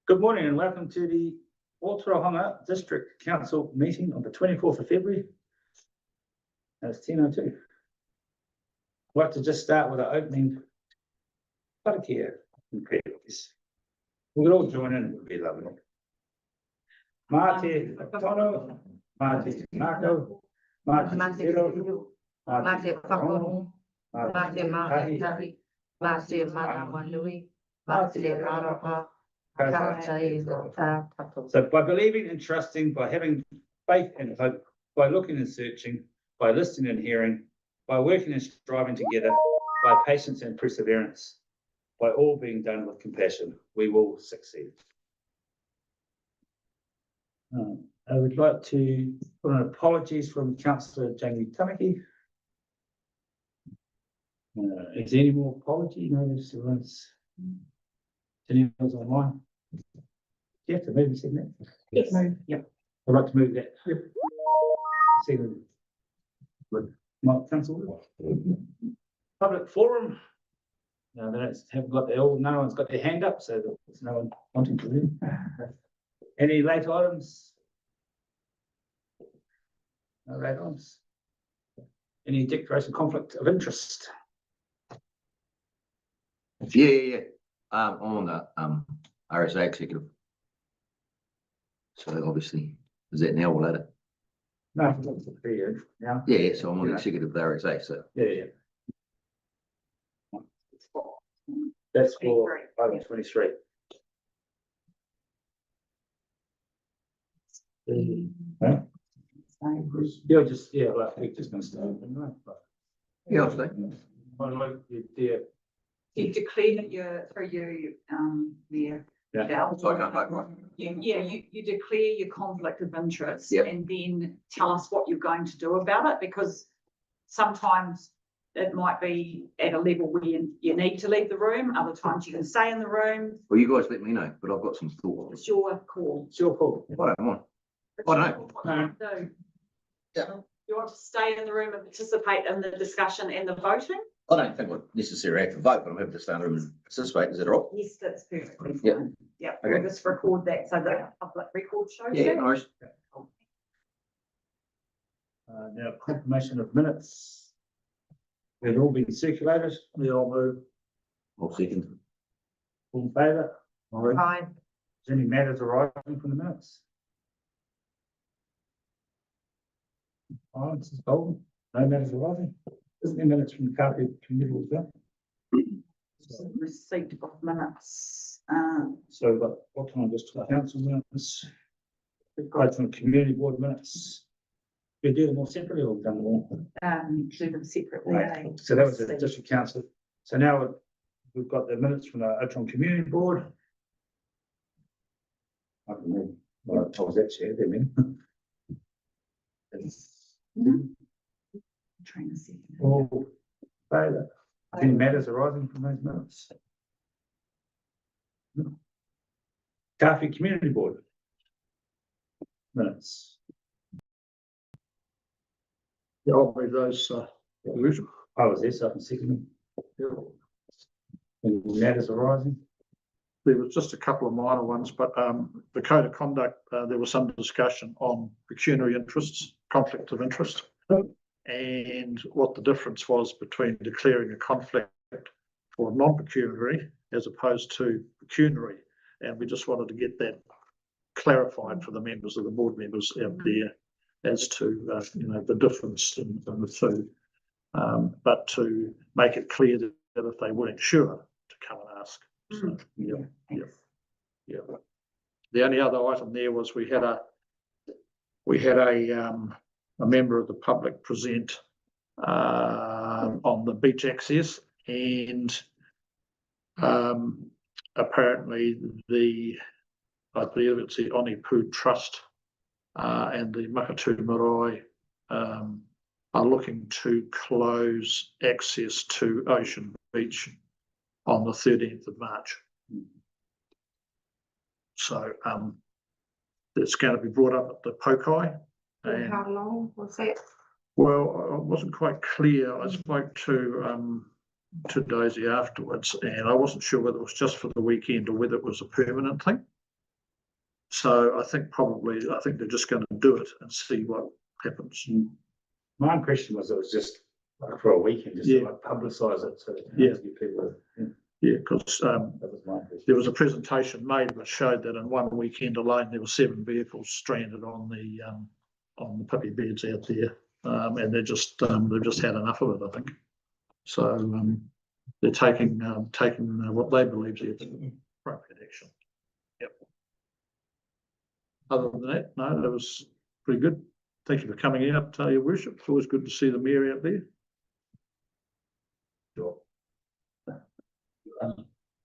Good morning and welcome to the Ōtorohanga District Council meeting on the 24th of February. It's 10:02. I'd like to just start with an opening karakia and prayers. We could all join in, it would be lovely. Mā te tono, mā te mako, mā te tiro, mā te whakarongo, mā te mahi, mā te manawanui, mā te aroha. So by believing and trusting, by having faith and hope, by looking and searching, by listening and hearing, by working and striving together, by patience and perseverance, by all being done with compassion, we will succeed. I would like to put on apologies from Councillor Jamie Tamaki. Is there any more apology? No, there's anyone's online. Yeah, to move, isn't it? Yes. Yep. I'd like to move that. Yep. See the council. Public forum. No, they haven't got their all. No one's got their hand up, so there's no one wanting to do. Any late items? No late items. Any declaration of conflict of interest? Yeah. I'm on the RSA executive. So obviously, is that now or later? No, that's a period now. Yeah, so I'm on the executive of the RSA. So Yeah. That's for item 23. Huh? Yeah, like we're just going to start. yeah, I'll stay. Yeah. You declare that you're through you, Mayor. Yeah. So I can't vote, right? You declare your conflict of interest, Yep. and then tell us what you're going to do about it, because sometimes it might be at a level where you need to leave the room, other times you can stay in the room. Well, you guys let me know, but I've got some thoughts. It's your call. It's your call. I don't mind. I don't know. No. Yeah. You want to stay in the room and participate in the discussion and the voting? I don't think we're necessarily have to vote, but I'm happy to stay in the room and participate. Is that all right? Yes, that's perfectly Yep. fine. Yeah, Okay. we'll just record that so that public record shows Yeah, that. no worries. Now, confirmation of minutes. They've all been circulated. We all move. I'll second. All in favour? Fine. Is there any matters arising from the minutes? Mrs. Bolden, no matters arising. Isn't there minutes from the Carpet Committee as well? Receipt of minutes. So we've got what time just to the council minutes? We've got some community board minutes. We do them all separately or we've done them all? Do them separately. Right. So that was the district council. So now we've got the minutes from the Ōtorohanga Community Board. I don't know what I was that chair, they mean. Trying to see. All favour. Any matters arising from those minutes? Carpet Community Board. Minutes. Yeah, I'll read those, I was there, so I can second them. Any matters arising? there was just a couple of minor ones, but the code of conduct, there was some discussion on pecuniary interests, conflict of interest, and what the difference was between declaring a conflict for non-pecuniary as opposed to pecuniary. And we just wanted to get that clarified for the members of the board members out there as to the difference in the two, but to make it clear that if they weren't sure to come and ask. So, yeah. The only other item there was we had a member of the public present on the beach access, and apparently I believe it's the Onipu Trust and the Makatu Marae are looking to close access to Ocean Beach on the 13th of March. So it's going to be brought up at the Pokai. And how long was that? Well, I wasn't quite clear. I spoke to to Daisy afterwards, and I wasn't sure whether it was just for the weekend or whether it was a permanent thing. So I think they're just going to do it and see what happens. My impression was it was just like for a weekend, just to like publicise it, so to get people. Yeah, because That was my impression. there was a presentation made that showed that in one weekend alone there were 7 vehicles stranded on the puppy beds out there, and they've just had enough of it, I think. So they're taking what they believe is appropriate action. Yep. Other than that, no, that was pretty good. Thank you for coming out, Your Worship. It's always good to see the Mayor out there. Sure.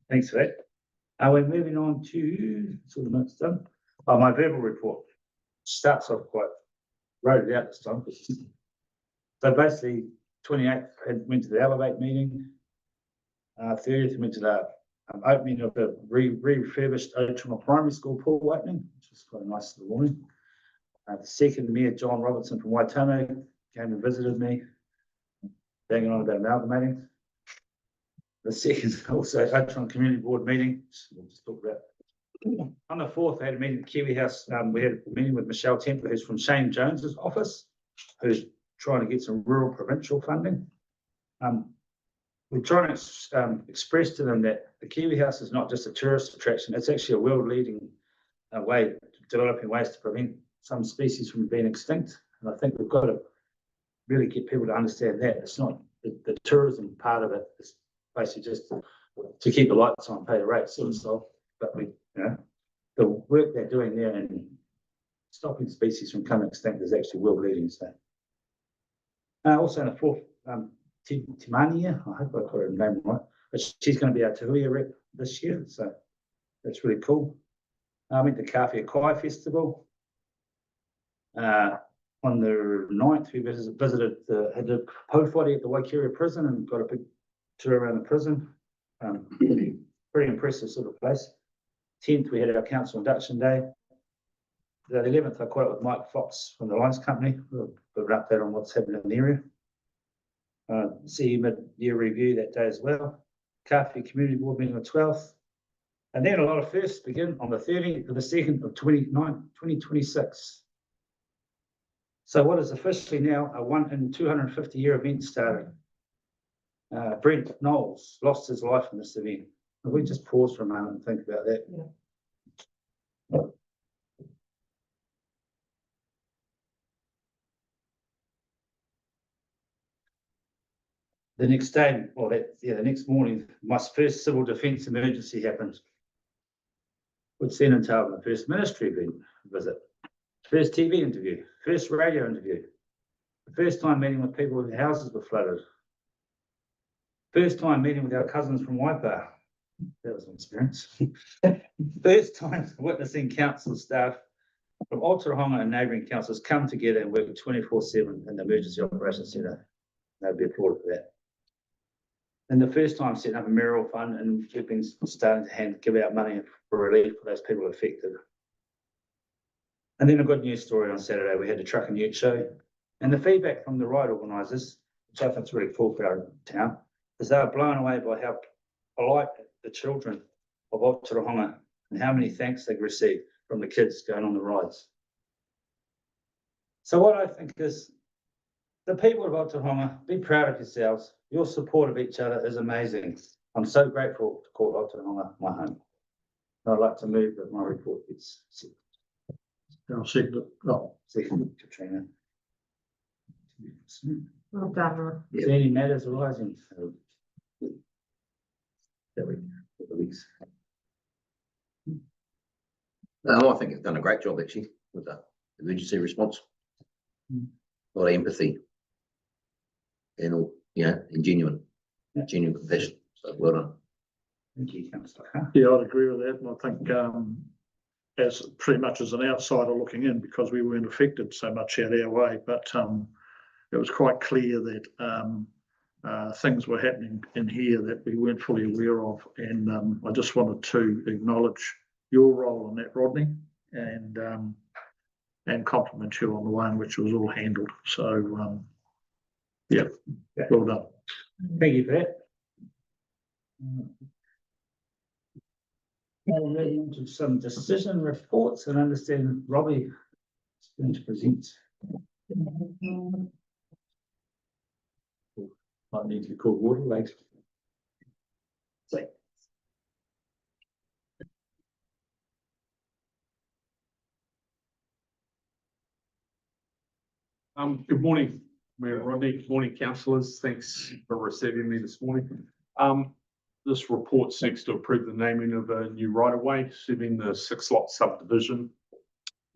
Thanks for that. We're moving on to sort of notes done. My verbal report starts off quite, wrote it out this time. So basically, 28th went to the Elevate meeting. 30th went to the opening of the refurbished Ōtorohanga Primary School pool opening, which was quite nice in the morning. The second, Mayor John Robertson from Waitomo came and visited me, banging on about amalgamating. The second, also Ōtorohanga Community Board meeting, we'll just talk about. On the 4th, I had a meeting at Kiwi House. We had a meeting with Michelle Templer, who's from Shane Jones's office, who's trying to get some rural provincial funding. We're trying to express to them that the Kiwi House is not just a tourist attraction, it's actually a world-leading way, developing ways to prevent some species from being extinct. And I think we've got to really get people to understand that. It's not the tourism part of it, it's basically just to keep the lights on, pay the rates, sort of stuff. But the work they're doing there and stopping species from coming extinct is actually world-leading. So, also in the 4th, Timania, I hope I got her name right, but she's going to be our Te Huia rep this year, so that's really cool. I went to Kawhia Kai Festival. On the 9th, we visited had a po-whare at the Waikeria prison and got a big tour around the prison. Pretty impressive sort of place. 10th, we had our council induction day. The 11th, I caught up with Mike Fox from the Lions Company. We'll put an update on what's happening in the area. CE mid-year review that day as well. Kawhia Community Board meeting on the 12th. And then a lot of firsts begin on the 13th of the 2nd of 2026. So what is officially now a 1 in 250 year event starting. Brent Knowles lost his life in this event. If we just pause for a moment and think about that. Yeah. The next day, the next morning, my first civil defence emergency happened, which then entailed my first ministry visit, first TV interview, first radio interview, the first time meeting with people whose houses were flooded, first time meeting with our cousins from Waipa. That was an experience. First time witnessing council staff from Ōtorohanga and neighbouring councils come together and work 24/7 in the Emergency Operations Centre. They'd be applauded for that. And the first time setting up a mayoral fund, and we've been starting to give out money for relief for those people affected. And then a good news story on Saturday, we had the Truck and Ute show. And the feedback from the ride organisers, which I think is really cool for our town, is they were blown away by how polite the children of Ōtorohanga and how many thanks they've received from the kids going on the rides. So what I think is, the people of Ōtorohanga, be proud of yourselves. Your support of each other is amazing. I'm so grateful to call Ōtorohanga my home. I'd like to move that my report gets set. I'll second it. Oh, Second, Katrina. Well done. Is there any matters arising? That weeks. I think it's done a great job actually with the emergency response. A lot of empathy and all, and genuine compassion. So well done. Thank you, Councillor. yeah, I'd agree with that. And I think as pretty much as an outsider looking in, because we weren't affected so much out our way, but it was quite clear that things were happening in here that we weren't fully aware of. And I just wanted to acknowledge your role in that, Rodney, and compliment you on the way in which it was all handled. So, well done. Thank you for that. Now we're moving on to some decision reports and understand Robbie is going to present. Might need to be called water lakes. Good morning, Mayor Rodney. Good morning, councillors. Thanks for receiving me this morning. This report seeks to approve the naming of a new right-of-way serving the 6-lot subdivision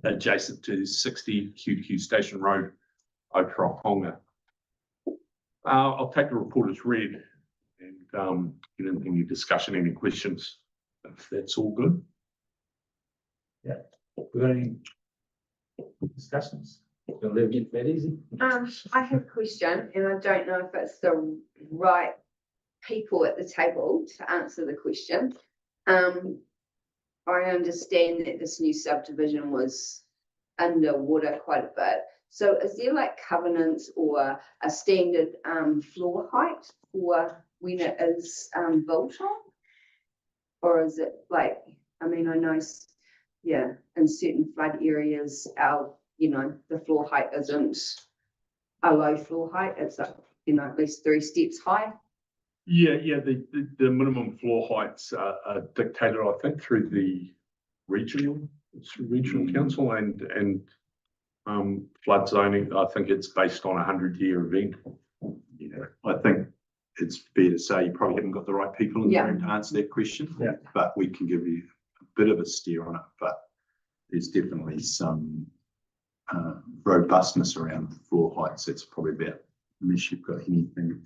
adjacent to 60 QQ Station Road, Ōtorohanga. I'll take the report as read and get into any discussion, any questions, if that's all good. Yeah, we got any discussions? Gonna leave it that easy? I have a question, and I don't know if it's the right people at the table to answer the question. I understand that this new subdivision was underwater quite a bit. So is there like covenants or a standard floor height for when it is built on? Or is it like, I mean, I know, yeah, in certain flood areas, the floor height isn't a low floor height, it's like, at least 3 steps high. Yeah, the minimum floor heights are dictated, I think, through the regional council and flood zoning. I think it's based on a 100-year event. Yeah, I think it's fair to say you probably haven't got the right people in the Yeah. room to answer that question. Yeah. But we can give you a bit of a steer on it. But there's definitely some robustness around the floor heights. That's probably about, unless you've got anything.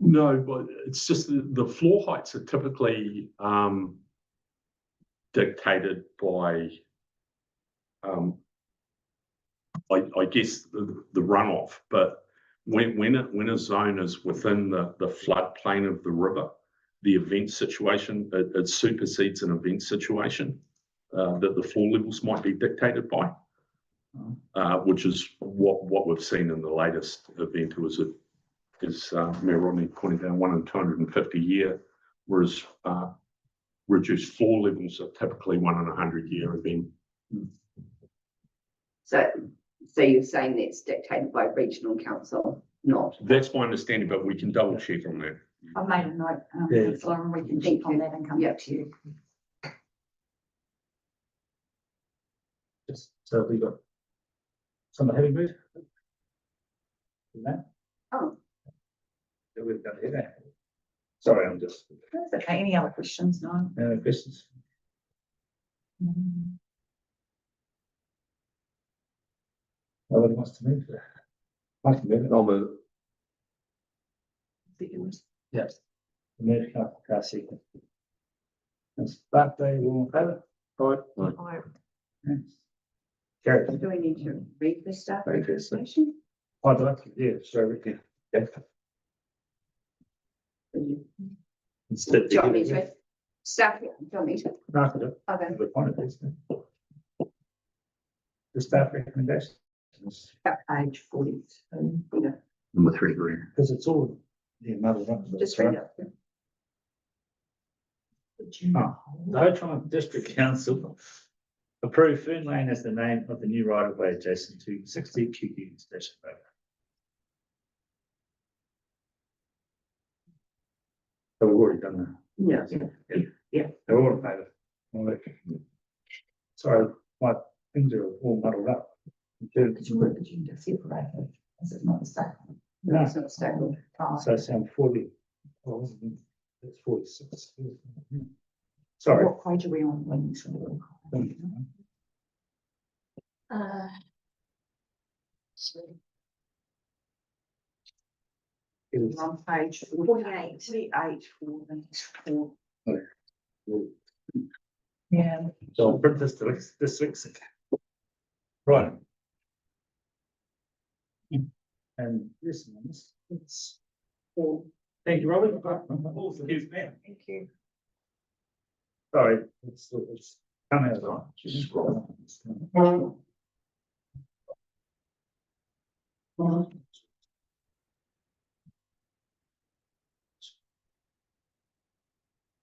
No, but it's just the floor heights are typically dictated by, I guess, the runoff. But when a zone is within the floodplain of the river, the event situation, it supersedes an event situation that the floor levels might be dictated by, which is what we've seen in the latest event. It was as Mayor Rodney pointed out, 1 in 250 year, whereas reduced floor levels are typically 1 in 100-year event. So you're saying that's dictated by regional council, not? That's my understanding, but we can double check on that. I've made a note, Yeah. councillor, and we can check on that and come back to you. Just so we got some heavy boot. That Oh, we've got here. Sorry, I'm just That's okay. Any other questions? No. questions. Nobody wants to move there. I can move it. I'll move. Yes. Move car seat. It's that day, all in favour? Right. Carry. do we need to read the stuff? Very good, sir. Information? I'd like to, yeah, sure, we can. Yeah. Instead. Do you want me to? Staff, do you want me to? No, I could do. Okay. But one of these. The staff recommendations, At page 42. Number 3, Green. because it's all the another one. Just read it. Oh, the Ōtorohanga District Council approved Fern Lane as the name of the new right of way adjacent to 60 QQ Station Road. So we've already done that. Yeah. They're all in favour. All right. Sorry, my things are all muddled up. Did you work agenda separated? Is it not the same? No. It's not stable. So sound 40. Oh, that's 46. Sorry. What page are we on when you said it? It was- On page 48. 48. Yeah. So I'll print this dyslexic. Right. And this one's, it's. Thank you, Robert. Thank you. Sorry, it's come out right.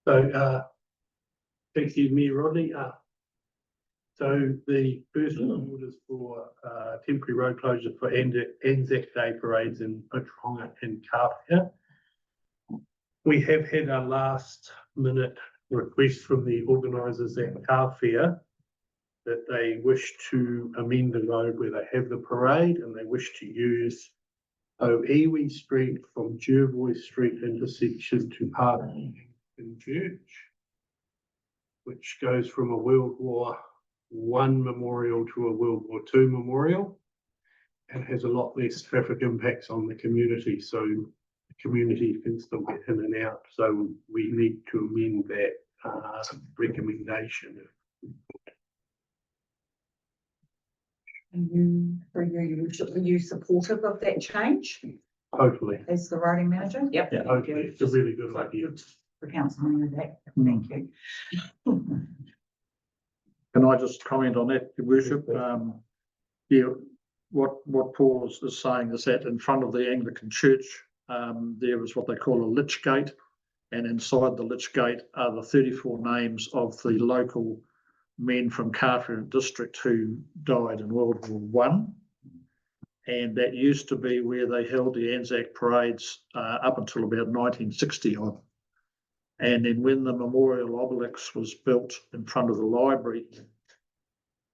So, thank you, Mayor Rodney. So the first orders for temporary road closure for Anzac Day parades in Ōtorohanga and Kāwhia. We have had a last minute request from the organisers at Kāwhia that they wish to amend the road where they have the parade, and they wish to use Oiwi Street from Jervois Street intersection to parking in Church, which goes from a World War I memorial to a World War II memorial, and has a lot less traffic impacts on the community, so the community can still get in and out. So we need to amend that recommendation. Are you supportive of that change Totally. as the riding manager? Yep. Yeah, totally. It's a really good idea. For councillor that, thank you. Can I just comment on that, Your Worship? Yeah, what Paul is saying is that in front of the Anglican Church, there is what they call a lich gate, and inside the lich gate are the 34 names of the local men from Kāwhia district who died in World War I. And that used to be where they held the Anzac parades up until about 1960 odd. And then when the memorial obelisk was built in front of the library,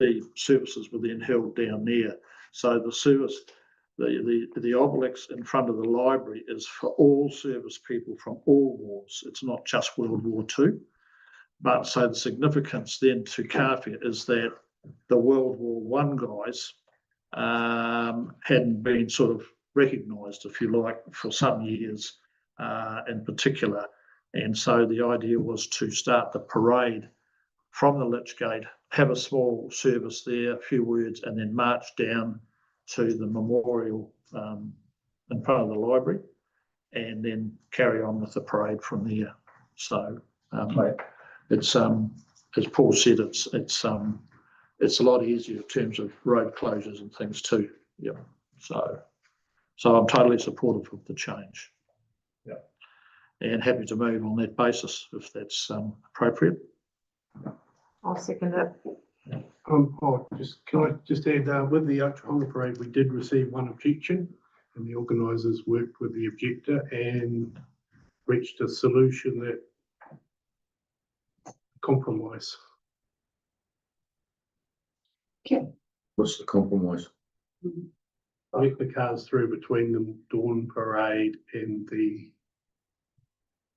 the services were then held down there. So the service, the obelisk in front of the library is for all service people from all wars. It's not just World War II. But so the significance then to Kāwhia is that the World War I guys hadn't been sort of recognised, if you like, for some years in particular. And so the idea was to start the parade from the Lich Gate, have a small service there, a few words, and then march down to the memorial in front of the library, and then carry on with the parade from there. So it's as Paul said, it's a lot easier in terms of road closures and things too. Yeah. So I'm totally supportive of the change. Yeah. And happy to move on that basis if that's appropriate. I'll second it. Can I just add, with the Ōtorohanga parade, we did receive one objection, and the organisers worked with the objector and reached a solution that compromise. What's the compromise? Let the cars through between the dawn parade and the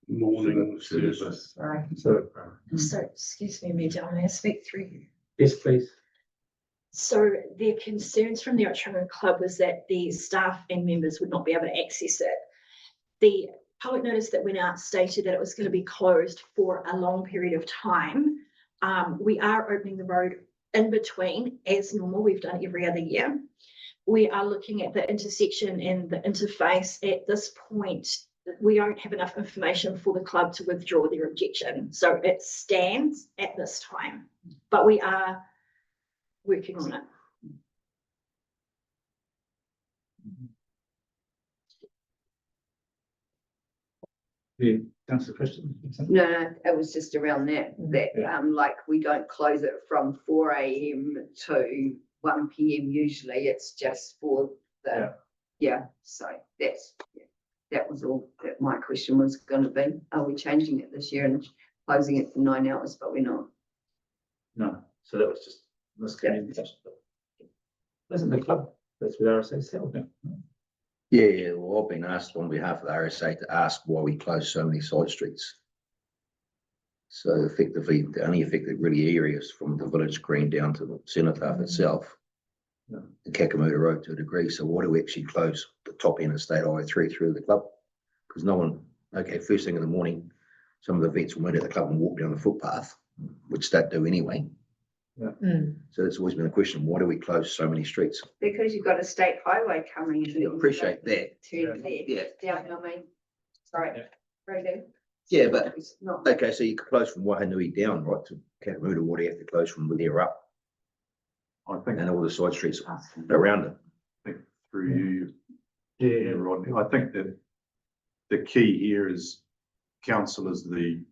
morning service. Right. So, So, excuse me, Madam, may I speak through you? yes, please. So their concerns from the Ōtorohanga Club was that the staff and members would not be able to access it. The public notice that went out stated that it was going to be closed for a long period of time. We are opening the road in between as normal. We've done every other year. We are looking at the intersection and the interface. At this point, we don't have enough information for the club to withdraw their objection. So it stands at this time, but we are working on it. Yeah, answer the question. No, it was just around that, Yeah. like we don't close it from 4 AM to 1 PM usually, it's just for the, so that was all that my question was gonna be. Are we changing it this year and closing it for 9 hours, but we're not? No, so that was just miscommunication. Listen, the club, that's what RSA said. Yeah, well, I've been asked on behalf of the RSA to ask why we close so many side streets. So effectively, the only affected really areas from the village green down to the cenotaph itself, the Kakamuta Road to a degree. So why do we actually close the top end of State Highway 3 through the club? Because no one, okay, first thing in the morning, some of the vets will meet at the club and walk down the footpath, which they do anyway. So that's always been a question, why do we close so many streets? Because you've got a state highway coming in. Yeah, appreciate that. Turn left, down, I mean, sorry, right. Yeah, but It's not. okay, so you could close from Wahanui down, right, to Kakamuta. What do you have to close from there up? I think And all the side streets around it. through you, Rodney, I think that the key here is council is the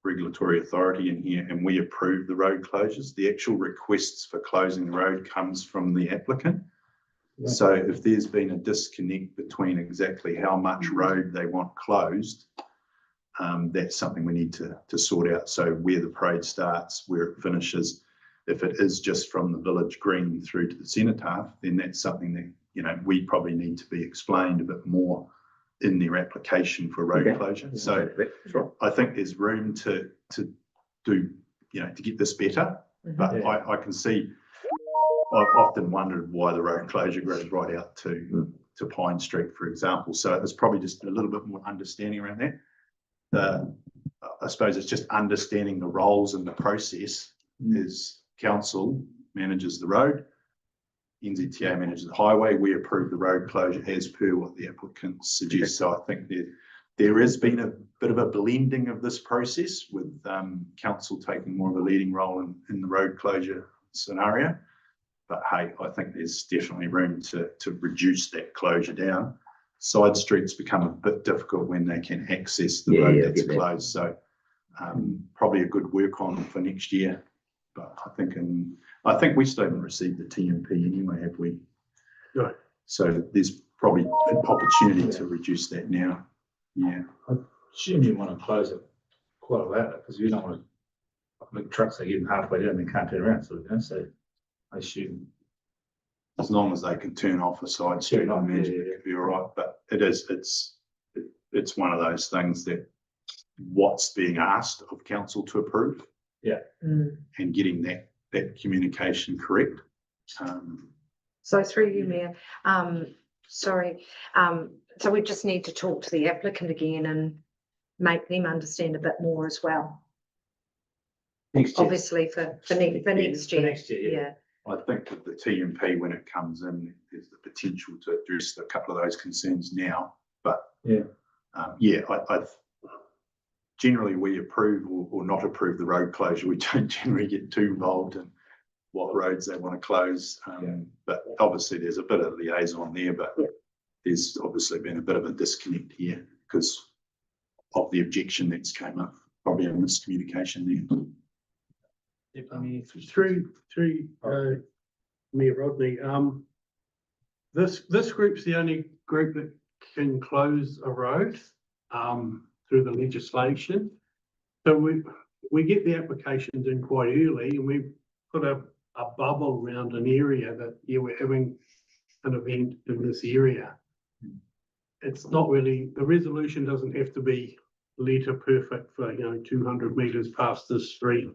regulatory authority in here and we approve the road closures. The actual requests for closing the road comes from the applicant. Yeah. So if there's been a disconnect between exactly how much road they want closed, that's something we need to sort out. So where the parade starts, where it finishes, if it is just from the village green through to the cenotaph, then that's something that, you know, we probably need to be explained a bit more in their application for road Okay. closure. So Sure. I think there's room to do, you know, to get this better, but Yeah. I can see, I've often wondered why the road closure goes right out to Pine Street, for example. So there's probably just a little bit more understanding around that. I suppose it's just understanding the roles and the process is council manages the road, NZTA manages the highway, we approve the road closure as per what the applicant suggests. So I think there has been a bit of a blending of this process with council taking more of a leading role in the road closure scenario. But hey, I think there's definitely room to reduce that closure down. Side streets become a bit difficult when they can access the road that's closed. So probably a good work on for next year. But I think we still haven't received the TMP anyway, have we? No. So there's probably an opportunity to reduce that now. Yeah. I assume you want to close it quite a while because you don't want to, like trucks are getting halfway down and they can't turn around, so, you know, so I assume. As long as they can turn off a side street, I imagine it could be all right. But it's one of those things that what's being asked of council to approve. Yeah. And getting that communication correct. So through you, Mayor, sorry, so we just need to talk to the applicant again and make them understand a bit more as well. Next year. Obviously for next year. For next year, yeah. I think that the TMP, when it comes in, there's the potential to address a couple of those concerns now. But I generally we approve or not approve the road closure. We don't generally get too involved in what roads they want to close. But obviously there's a bit of liaison there, but there's obviously been a bit of a disconnect here because of the objection that's came up, probably a miscommunication there. I mean, Through Mayor Rodney, this group's the only group that can close a road through the legislation. So we get the applications in quite early and we put a bubble around an area that, we're having an event in this area. It's not really, the resolution doesn't have to be letter perfect for, 200 metres past this street.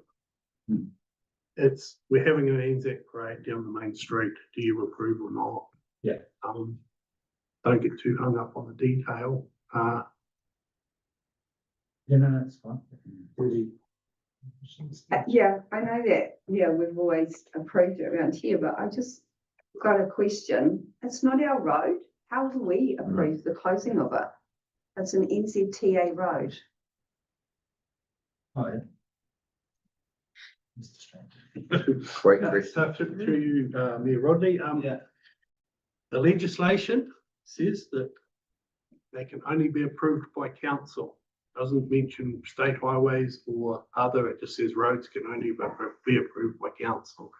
We're having an Anzac parade down the main street. Do you approve or not? Yeah. Don't get too hung up on the detail. no, that's fine. Yeah, I know that. Yeah, we've always approved it around here, but I just got a question. It's not our road. How do we approve the closing of it? It's an NZTA road. Oh, yeah. Great, No, Chris. so through you, Mayor Rodney, the legislation says that they can only be approved by council. Doesn't mention state highways or other, it just says roads can only be approved by council.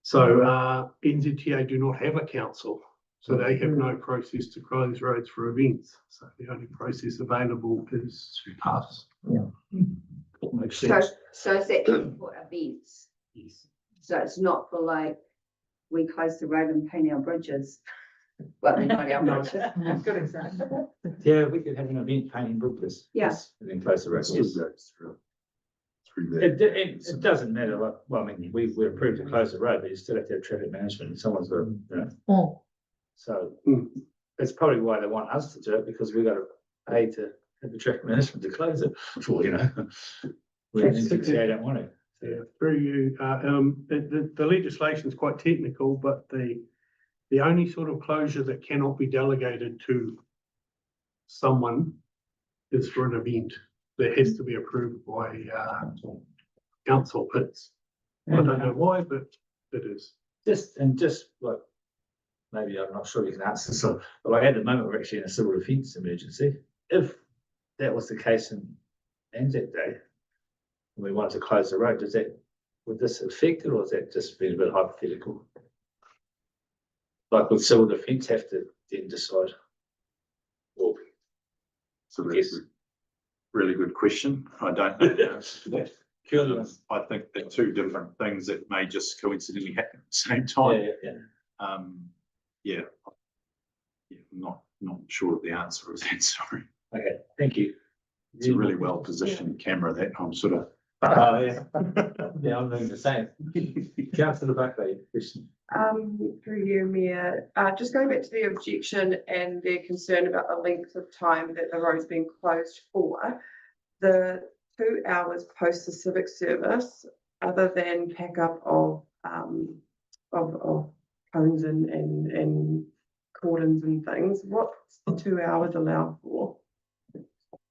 So NZTA do not have a council, so they have no process to close roads for events. So the only process available is us. Makes So, sense. so is that for events? Yes. So it's not for like, we close the road and paint our bridges. Well, they're not our No. bridges. Good example. Yeah, we could have an event painting bridges. Yeah. And then close the road. It still goes through that. It doesn't matter what, well, I mean, we're approved to close the road, but you still have to have traffic management and someone's got, so that's probably why they want us to do it, because we got to pay to have the traffic management to close it, for, we don't want to. Yeah, through you, the legislation is quite technical, but the only sort of closure that cannot be delegated to someone is for an event that has to be approved by council. I don't know why, but it is. Just like, maybe I'm not sure you can answer this, but like at the moment, we're actually in a civil defence emergency. If that was the case in Anzac Day, we wanted to close the road, would this affect it, or is that just being a bit hypothetical? Like with civil defence have to then decide. Or, So that's a really good question. I don't know. I think they're two different things that may just coincidentally happen at the same time. Yeah. Not sure of the answer is that, sorry. Okay, thank you. It's a really well positioned camera that I'm sort of. Oh, yeah. Yeah, I'm doing the same. Councillor Buckley, question. Through you, Mayor, just going back to the objection and their concern about the length of time that the road's been closed for. The 2 hours post the civic service, other than pack up of cones and cordons and things, what's the 2 hours allowed for?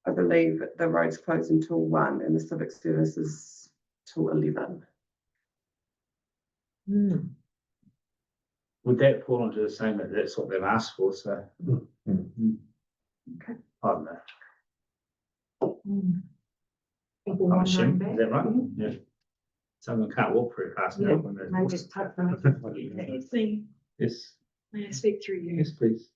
I believe the road's closed until 1 and the civic service is till 11. Would that fall into the same, that that's what they've asked for, so? Okay. I don't know. People I'm want assuming, back. is that right? Yeah. Someone can't walk very fast now. when they're- May I just touch them? Yes, May I speak through you? yes, please.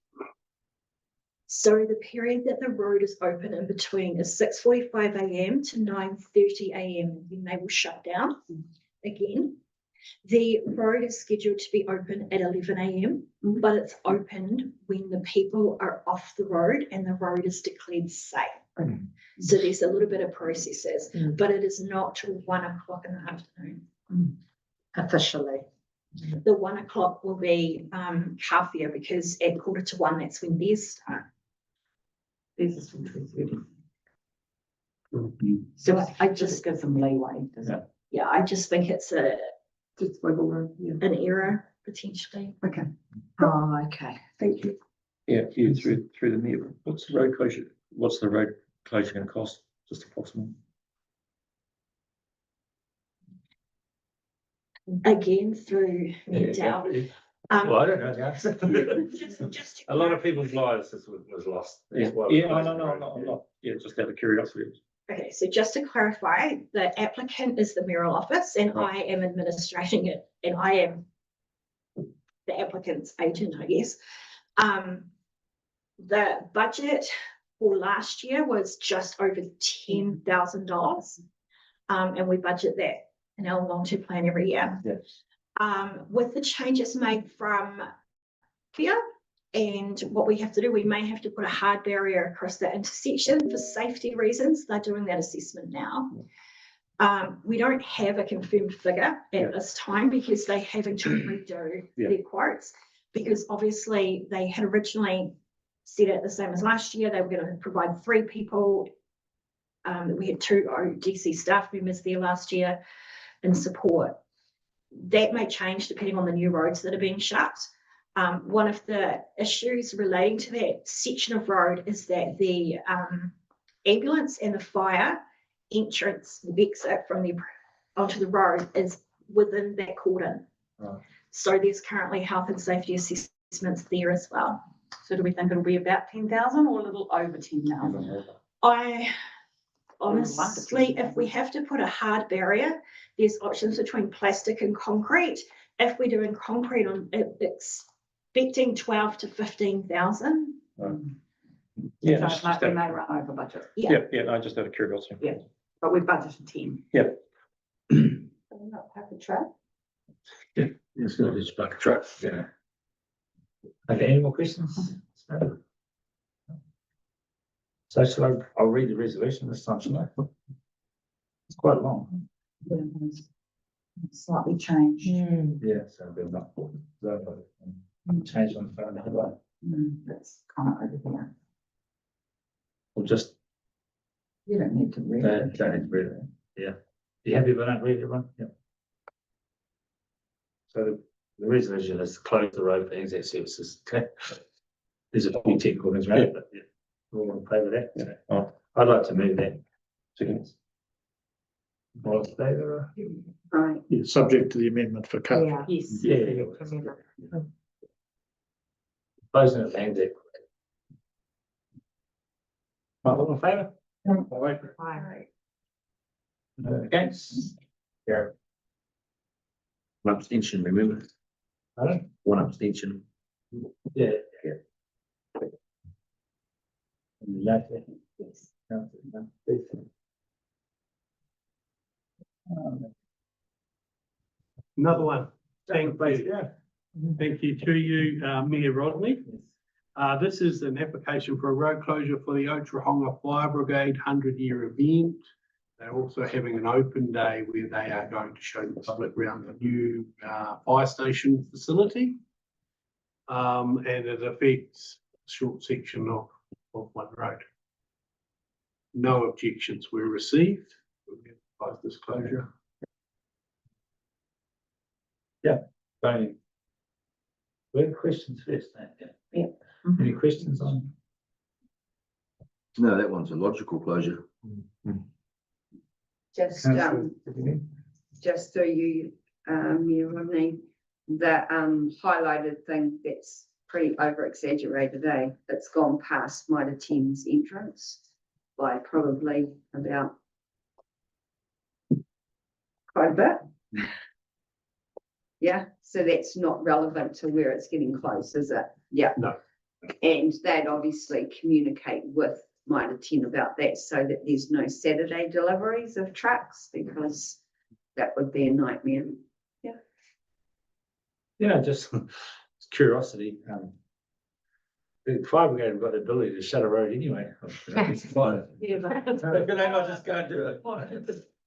So the period that the road is open in between is 6:45 a.m. to 9:30 a.m. Then they will shut down again. The road is scheduled to be open at 11 a.m., but it's opened when the people are off the road and the road is declared safe. So there's a little bit of processes, but it is not till 1 o'clock in the afternoon. Officially. The 1 o'clock will be half year because at 1:45, that's when theirs start. This is from 3:30. So I Just just, gives them leeway, doesn't it? yeah, I just think it's Just wiggle room, yeah. an error potentially. Okay, Oh, okay. thank you. Yeah, through the mayor, what's the road closure gonna cost, just approximately? Again, through Mayor Dow. Well, I don't know the answer. Just to A lot of people's lives was lost. That's why we Yeah, closed the no, road. I'm not, yeah, just out of curiosity. Okay, so just to clarify, the applicant is the mayoral office and I am administrating it and I am the applicant's agent, I guess. The budget for last year was just over $10,000. And we budget that in our long-term plan every year. Yes. With the changes made from here, and what we have to do, we may have to put a hard barrier across that intersection for safety reasons. They're doing that assessment now. We don't have a confirmed figure at this time because they're having to redo their quotes. Because obviously they had originally said it the same as last year. They were going to provide 3 people. We had 2 ODC staff members there last year in support. That may change depending on the new roads that are being shut. One of the issues relating to that section of road is that the ambulance and the fire entrance exit from the onto the road is within that cordon. Right. So there's currently health and safety assessments there as well. So do we think it'll be about 10,000 or a little over 10,000? I honestly, if we have to put a hard barrier, there's options between plastic and concrete. If we're doing concrete, on expecting 12 to 15,000. Yeah, So just like we out- may run over budget, no, just out of curiosity. Yeah. but we've budgeted 10. Not pack a truck. It's gonna be just like a truck, yeah. Okay, any more questions? So I'll read the resolution this time, shall I? It's quite long. Slightly changed. Yeah, so I'll be about, change on the phone, have I? That's kind of over there. Or just, You don't need to read it. don't need to read it, yeah. You happy if I don't read it, everyone? Yeah. So the resolution is to close the road for exec services, okay? There's a few technical things around it, but yeah, we're all in favour of that. Yeah. Oh. I'd like to move that. Seconds. All in favour? Right, Yeah, subject to the amendment for code. Yeah. yes. Yeah. Closing of land debt. All in favour? Right. Against? Yeah. One abstention, remember? Pardon? One abstention. Yeah. Yeah. Yes. Another one. Thank you. Yeah. Thank you to you, Mayor Rodney. This is an application for a road closure for the Ōtorohanga Fire Brigade 100-year event. They're also having an open day where they are going to show the public around the new fire station facility. And it affects a short section of one road. No objections were received. We'll close this closure. Tony. We have questions first, yeah. Any questions on? No, that one's a logical closure. Just, Councillor? just so you, Mayor Rodney, the highlighted thing that's pretty over exaggerated, it's gone past Mitre 10's entrance by probably about quite a bit. Yeah, so that's not relevant to where it's getting close, is it? Yeah. No. And they'd obviously communicate with Mitre 10 about that so that there's no Saturday deliveries of trucks, because that would be a nightmare. Yeah, just curiosity. The fire brigade have got the ability to shut a road anyway. It's fine. Yeah, but Could they not just go and do it?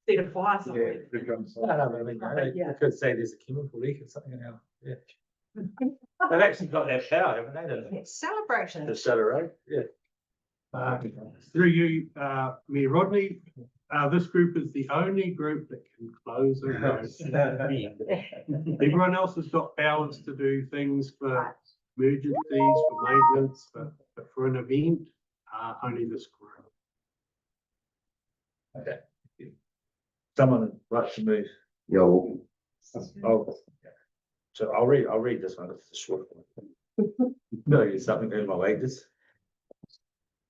set a fire somewhere. No, but I mean, Yeah. you could say there's a chemical leak or something now, yeah. They've actually got that power, haven't they, It's celebration. to shut a road, yeah. Through you, Mayor Rodney, this group is the only group that can close a road. Everyone else has got powers to do things for emergencies, for maintenance, but for an event, only this group. Okay. Someone would like to move. Yeah, well, Oh, so I'll read this one, it's a short one. No, it's something in my wages.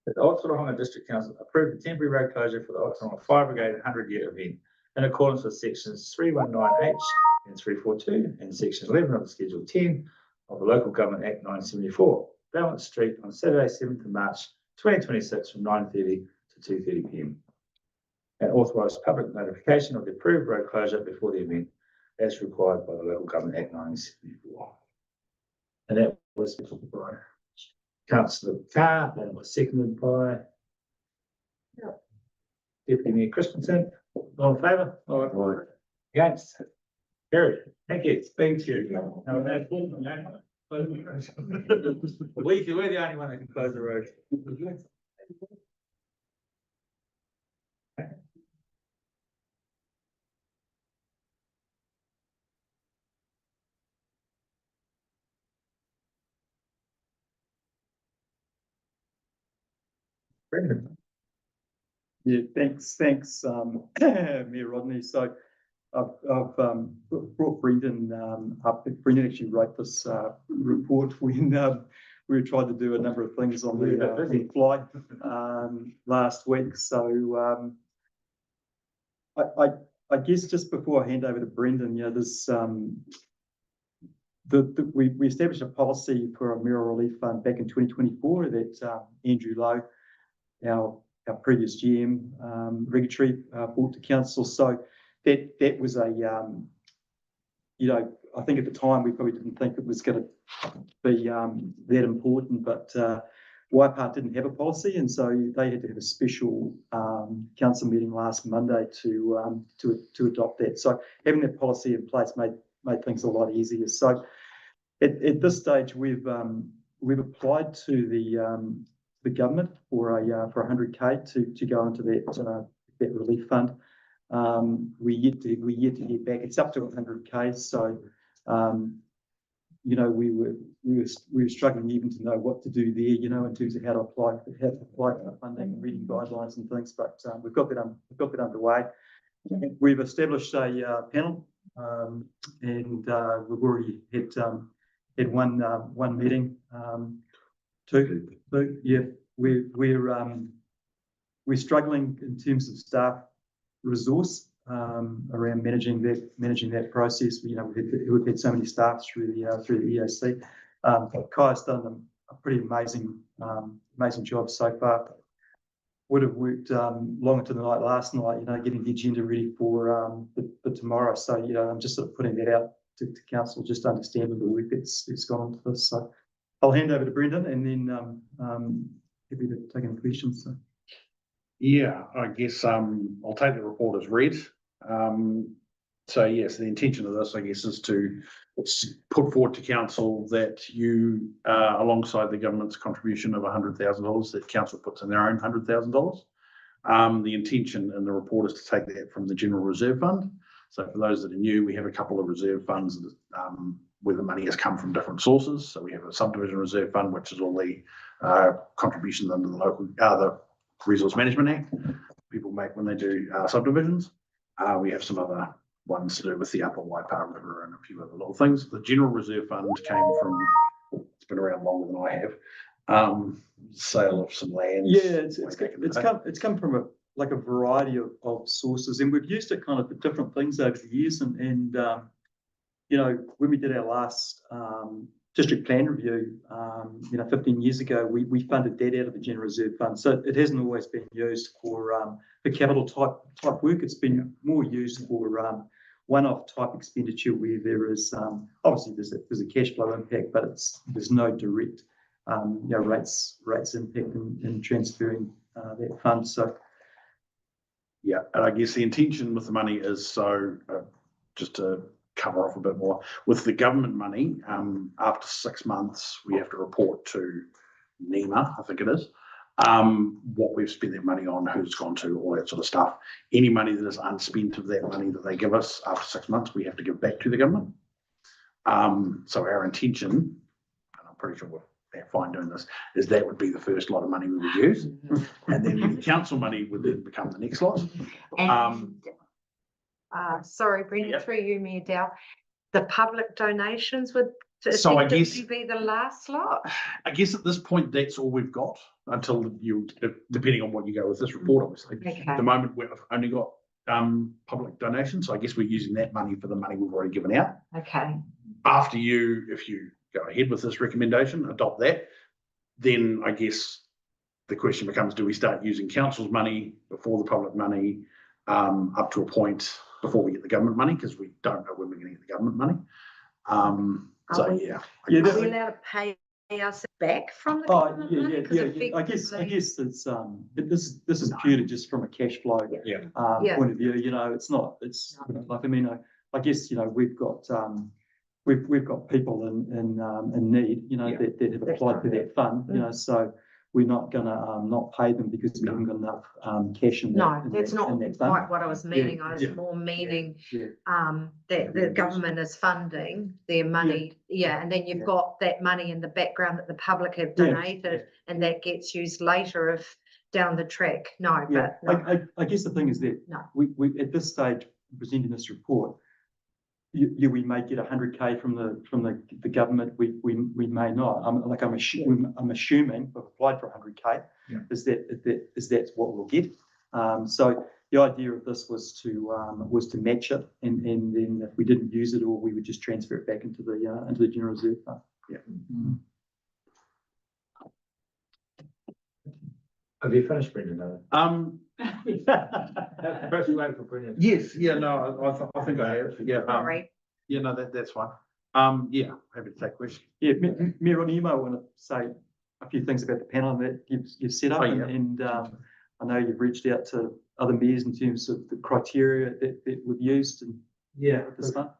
The Ōtorohanga District Council approved the temporary road closure for the Ōtorohanga Fire Brigade 100-year event in accordance with sections 319H and 342 and section 11 of the Schedule 10 of the Local Government Act 1974, Balance Street on Saturday, 7th of March, 2026 from 9:30 to 2:30 p.m. And authorised public notification of the approved road closure before the event as required by the Local Government Act 1974. And that was by Councillor Carr, and it was seconded by Deputy Mayor Christensen. All in favour? right. Against? Carried. Thank you. Thank you. No, that's good. We're the only one that can close the road. Brendan. Yeah, thanks, Mayor Rodney. So I've brought Brendan up. Brendan actually wrote this report when we tried to do a number of things on the fly last week. So I guess just before I hand over to Brendan, there's we established a policy for a mayoral relief fund back in 2024 that Andrew Lowe, our previous GM, regulatory, brought to council. So that was a, I think at the time we probably didn't think it was going to be that important, but Waipart didn't have a policy, and so they had to have a special council meeting last Monday to adopt that. So having that policy in place made things a lot easier. So at this stage, we've applied to the government for 100K to go into that relief fund. We yet to get back. It's up to 100K. So we were struggling even to know what to do there. In terms of how to apply for funding, reading guidelines and things. But we've got that underway. We've established a panel, and we've already had one meeting. Two, yeah. We're struggling in terms of staff resource around managing that process. You know, we've had so many staff through the EOC. Kai's done a pretty amazing job so far. Would have worked long into the night last night, you know, getting the agenda ready for tomorrow. So, you know, I'm just sort of putting that out to council, just understanding the work that's gone into this. So I'll hand over to Brendan and then happy to take any questions. So. Yeah, I guess I'll take the report as read. So yes, the intention of this, I guess, is to put forward to council that you, alongside the government's contribution of $100,000, that council puts in their own $100,000. The intention in the report is to take that from the General Reserve Fund. So for those that are new, we have a couple of reserve funds where the money has come from different sources. So we have a subdivision reserve fund, which is all the contributions under the the Resource Management Act people make when they do subdivisions. We have some other ones to do with the Upper Waipa River and a few other little things. The General Reserve Fund came from, it's been around longer than I have, sale of some land. Yeah, it's come from a variety of sources, and we've used it kind of for different things over the years. And you know, when we did our last district plan review, 15 years ago, we funded that out of the General Reserve Fund. So it hasn't always been used for capital type work. It's been more used for one-off type expenditure where there is obviously there's a cash flow impact, but there's no direct rates impact in transferring that fund. So yeah, and I guess the intention with the money is so just to cover off a bit more with the government money. After 6 months, we have to report to NEMA, I think it is, what we've spent that money on, who's gone to, all that sort of stuff. Any money that is unspent of that money that they give us after 6 months, we have to give back to the government. So our intention, and I'm pretty sure we're fine doing this, is that would be the first lot of money we would use, and then the council money would then become the next lot. Sorry, Brendan, Yep. through you, Mayor Dow. The public donations would So I guess- be the last lot. I guess at this point, that's all we've got until you, depending on what you go with this report, obviously. Okay. At the moment, we've only got public donations, so I guess we're using that money for the money we've already given out. Okay. After if you go ahead with this recommendation, adopt that, then I guess the question becomes, do we start using council's money before the public money, up to a point before we get the government money, because we don't know when we're going to get the government money. So yeah. Are we allowed to pay us back from the government money? 'Cause I guess it's this is No. purely just from a cash flow Yeah. Yeah. point of view. You know, it's like, I mean, I guess, you know, we've got people in need, you know, Yeah. that have applied for that fund, you know, so we're not gonna not pay them because we haven't got enough cash in No, that. that's not fund. quite what I was meaning. Yeah, I was yeah. more meaning Yeah. that the government is funding their money. Yeah, and then you've got that money in the background that the public have Yeah, donated, and that gets used later if down the track. No, Yeah, but no. I guess the thing is that No. we at this stage presenting this report, we may get 100K from the government. We may not. I'm assuming we've applied for 100K. Yeah. Is that what we'll get? So the idea of this was to match it, and then if we didn't use it, or we would just transfer it back into the General Reserve Fund. Yeah. Mm-hmm. Have you finished, Brendan? First you wait for Brendan. Yes, yeah, no, I think I have, yeah. Sorry. Yeah, no, that's fine. Yeah, happy to take questions. Yeah, Mayor, you might want to say a few things about the panel that you've set up, Oh, yeah. and I know you've reached out to other mayors in terms of the criteria that we've used and this fund.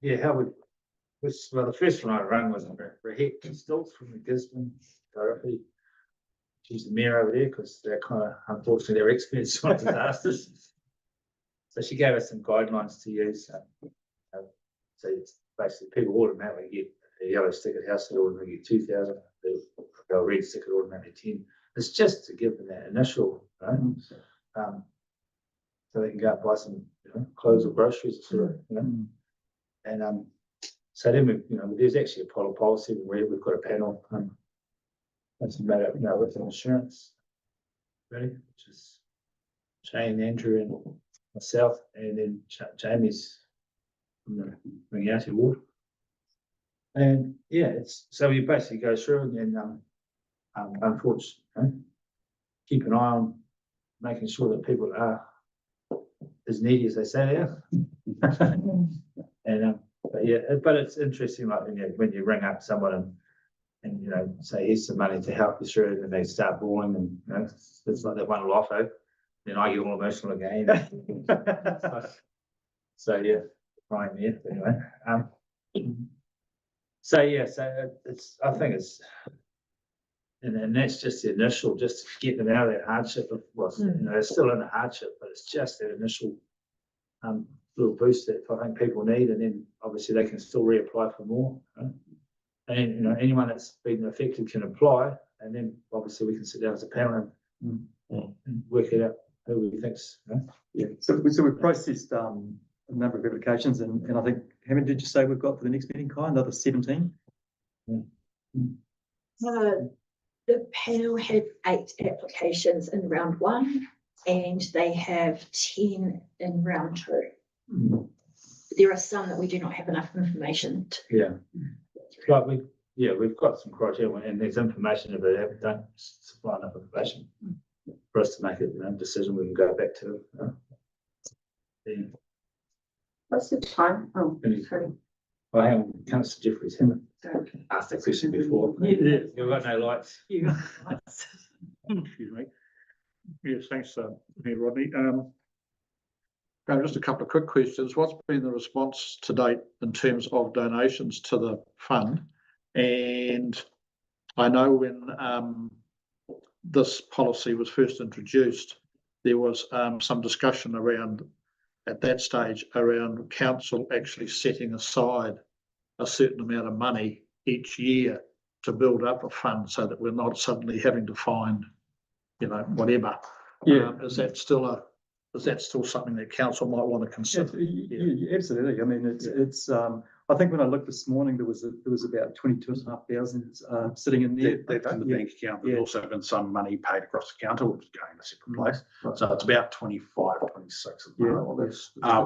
Yeah, how we, well, the first one I ran was Rahette Stilts from the Gisborne directly. She's the mayor over there because they're kind of, unfortunately, they're experts on disasters. So she gave us some guidelines to use. So it's basically people automatically get a yellow sticker house, they automatically get 2,000, they'll red sticker automatically 10. It's just to give them that initial, so they can go and buy some, clothes or groceries, sort of, And so then there's actually a policy where we've got a panel. That's a matter, with insurance, ready, which is Shane, Andrew, and myself, and then Jamie's from the Ringouti ward. And yeah, so we basically go through and then, unfortunately, keep an eye on making sure that people are as needy as they say they are. And, but it's interesting, like when you ring up someone and say, here's some money to help you through, and they start bawling, and it's like they won a lotto, then I get all emotional again. So yeah, crying there, but anyway. So I think it's, and that's just the initial, just to get them out of that hardship of, well, they're still in a hardship, but it's just that initial little boost that I think people need, and then obviously they can still reapply for more. And anyone that's been affected can apply, and then obviously we can sit down as a panel and work it out who we think's. Yeah, so we processed a number of applications, and I think, how many did you say we've got for the next meeting, Kai? Another 17? The panel had 8 applications in round 1, and they have 10 in round 2. There are some that we do not have enough information to. Yeah. Like we've got some criteria, and there's information about it, but don't supply enough information for us to make a decision. We can go back to. What's the time? Oh, sorry. Well, hang on, Councillor Jeffrey's hand. Asked that question before. Yeah. You've got no lights. Excuse me. Yes, thanks, Mayor Rodney. Just a couple of quick questions. What's been the response to date in terms of donations to the fund? And I know when this policy was first introduced, there was some discussion around, at that stage, around council actually setting aside a certain amount of money each year to build up a fund, so that we're not suddenly having to find, whatever. Yeah. Is that still something that council might want to consider? Yeah, absolutely. I mean, it's I think when I looked this morning, there was about 22,500 sitting in there. That's in the bank account. There's also been some money paid across the counter, which is going in a separate place. Right. So it's about 25, 26 at the moment.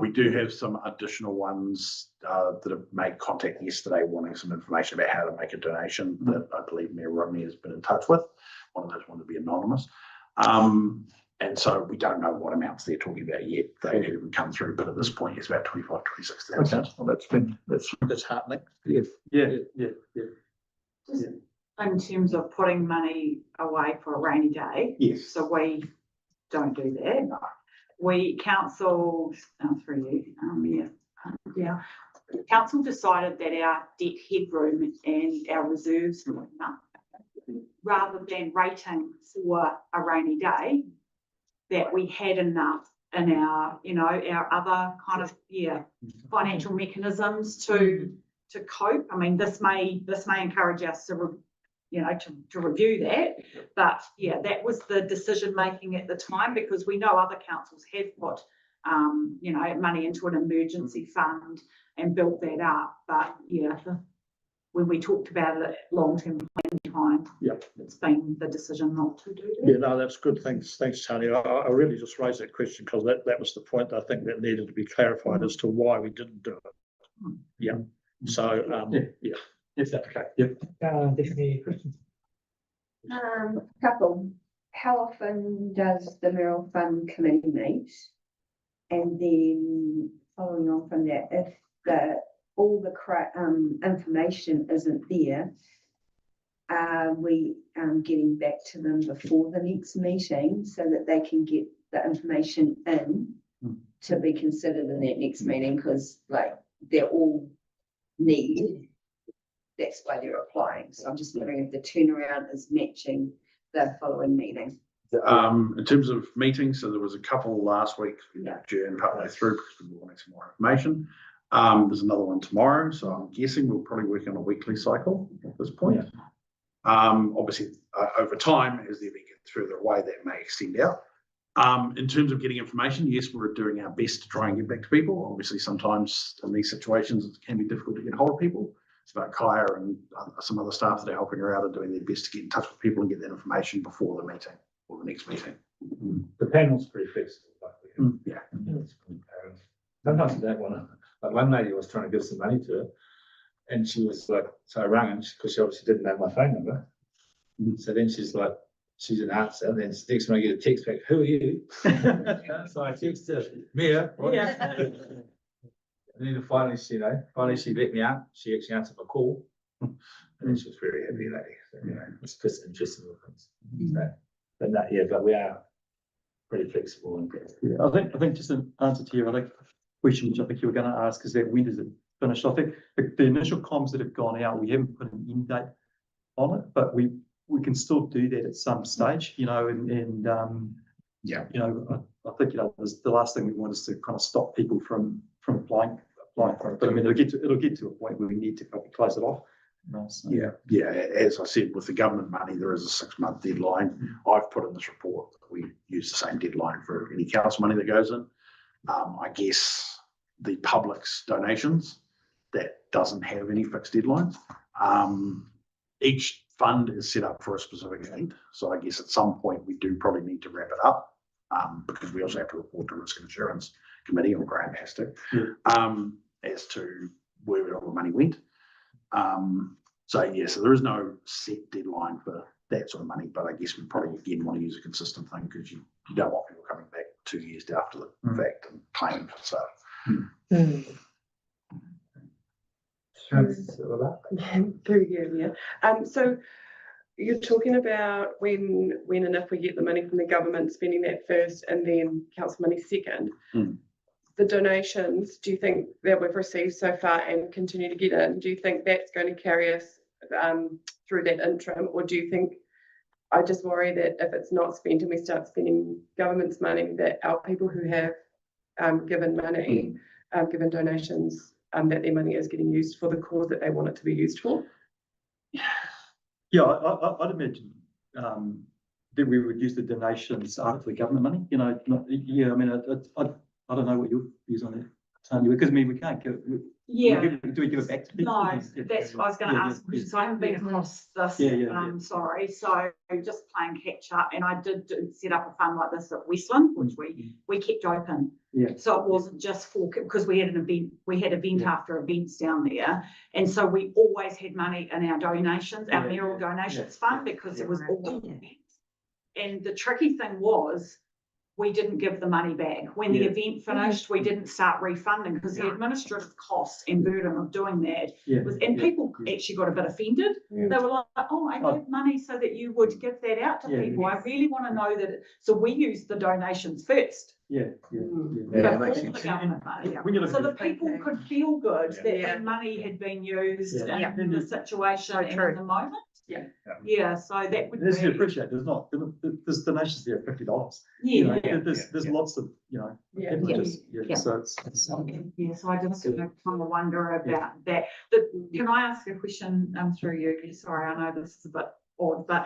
We do have some additional ones that have made contact yesterday wanting some information about how to make a donation that I believe Mayor Rodney has been in touch with. One of those wanted to be anonymous. And so we don't know what amounts they're talking about yet. They haven't come through, but at this point, it's about 25, 26,000. Okay. Well, that's heartening. Yeah. Just in terms of putting money away for a rainy day. Yes. So we don't do that. We council, through you, council decided that our debt headroom and our reserves were enough, rather than waiting for a rainy day, that we had enough in our, our other kind of, financial mechanisms to cope. I mean, this may encourage us to, to review that, but that was the decision making at the time, because we know other councils have put, money into an emergency fund and built that up. But when we talked about it at long-term planning time, it's been the decision not to do that. Yeah, no, that's good. Thanks, Tony. I really just raised that question because that was the point I think that needed to be clarified as to why we didn't do it. Yeah. So, Yes, okay. Yep. Definitely questions. Couple. How often does the Merrill Fund Committee meet? And then following on from that, if all the information isn't there, are we getting back to them before the next meeting so that they can get the information in to be considered in that next meeting? Because they're all need, that's why they're applying. So I'm just wondering if the turnaround is matching the following meeting. In terms of meetings, so there was a couple last week, adjourned partway through because we were wanting some more information. There's another one tomorrow, so I'm guessing we'll probably work on a weekly cycle at this point. Obviously, over time, as the event gets further away, that may extend out. In terms of getting information, yes, we're doing our best to try and get back to people. Obviously, sometimes in these situations, it can be difficult to get hold of people. So Kaya and some other staff that are helping her out are doing their best to get in touch with people and get that information before the meeting or the next meeting. The panel's pretty flexible. Yeah. Sometimes you don't wanna, like one lady was trying to give some money to her. And she was like, so I rang her, because she obviously didn't know my phone number. So then she's like, she didn't answer, and then next time I get a text back, who are you? So I texted her, Mia. Yeah. And then finally, she let me out. She actually answered my call. And then she was very happy lady. So, it's just interesting little things. So, but that, but we are pretty flexible and Yeah, I think just an answer to your other question, which I think you were going to ask, is that when does it finish? I think the initial comms that have gone out, we haven't put an end date on it, but we can still do that at some stage, and I think, the last thing we want is to kind of stop people from applying for it. But I mean, it'll get to a point where we need to probably close it off. So. Yeah, as I said, with the government money, there is a 6-month deadline. I've put in this report that we use the same deadline for any council money that goes in. I guess the public's donations, that doesn't have any fixed deadlines. Each fund is set up for a specific need. So I guess at some point we do probably need to wrap it up, because we also have to report to Risk and Insurance Committee, or Graham has to, as to where all the money went. So there is no set deadline for that sort of money, but I guess we probably again want to use a consistent thing, because you don't want people coming back 2 years after the fact and claiming for stuff. Through you, yeah. So you're talking about when and if we get the money from the government, spending that first and then council money second. The donations, do you think that we've received so far and continue to get in, do you think that's going to carry us through that interim? Or do you think, I just worry that if it's not spent and we start spending government's money, that our people who have given money, given donations, that their money is getting used for the cause that they want it to be used for? Yeah, I'd imagine that we would use the donations after the government money. I don't know what your views on that, Tanya, because we can't give. Do we give it back to people? No, that's what I was going to ask. So I haven't been across this. Sorry. So just playing catch up, and I did set up a fund like this at Westland, which we kept open. Yeah. So it wasn't just for, because we had an event. We had event after events down there, and so we always had money in our donations, our mayoral donations fund, because it was all events. And the tricky thing was, we didn't give the money back. When the event finished, we didn't start refunding, because the administrative cost and burden of doing that was, and people actually got a bit offended. They were like, oh, I gave money so that you would give that out to people. I really want to know that. So we used the donations first. That makes sense. The government money. So the people could feel good that their money had been used in the situation and in the moment. So that would As you be. appreciate, there's donations there at $50. There's lots of, So it's So I just kind of wonder about that. Can I ask a question through you? Sorry, I know this is a bit odd, but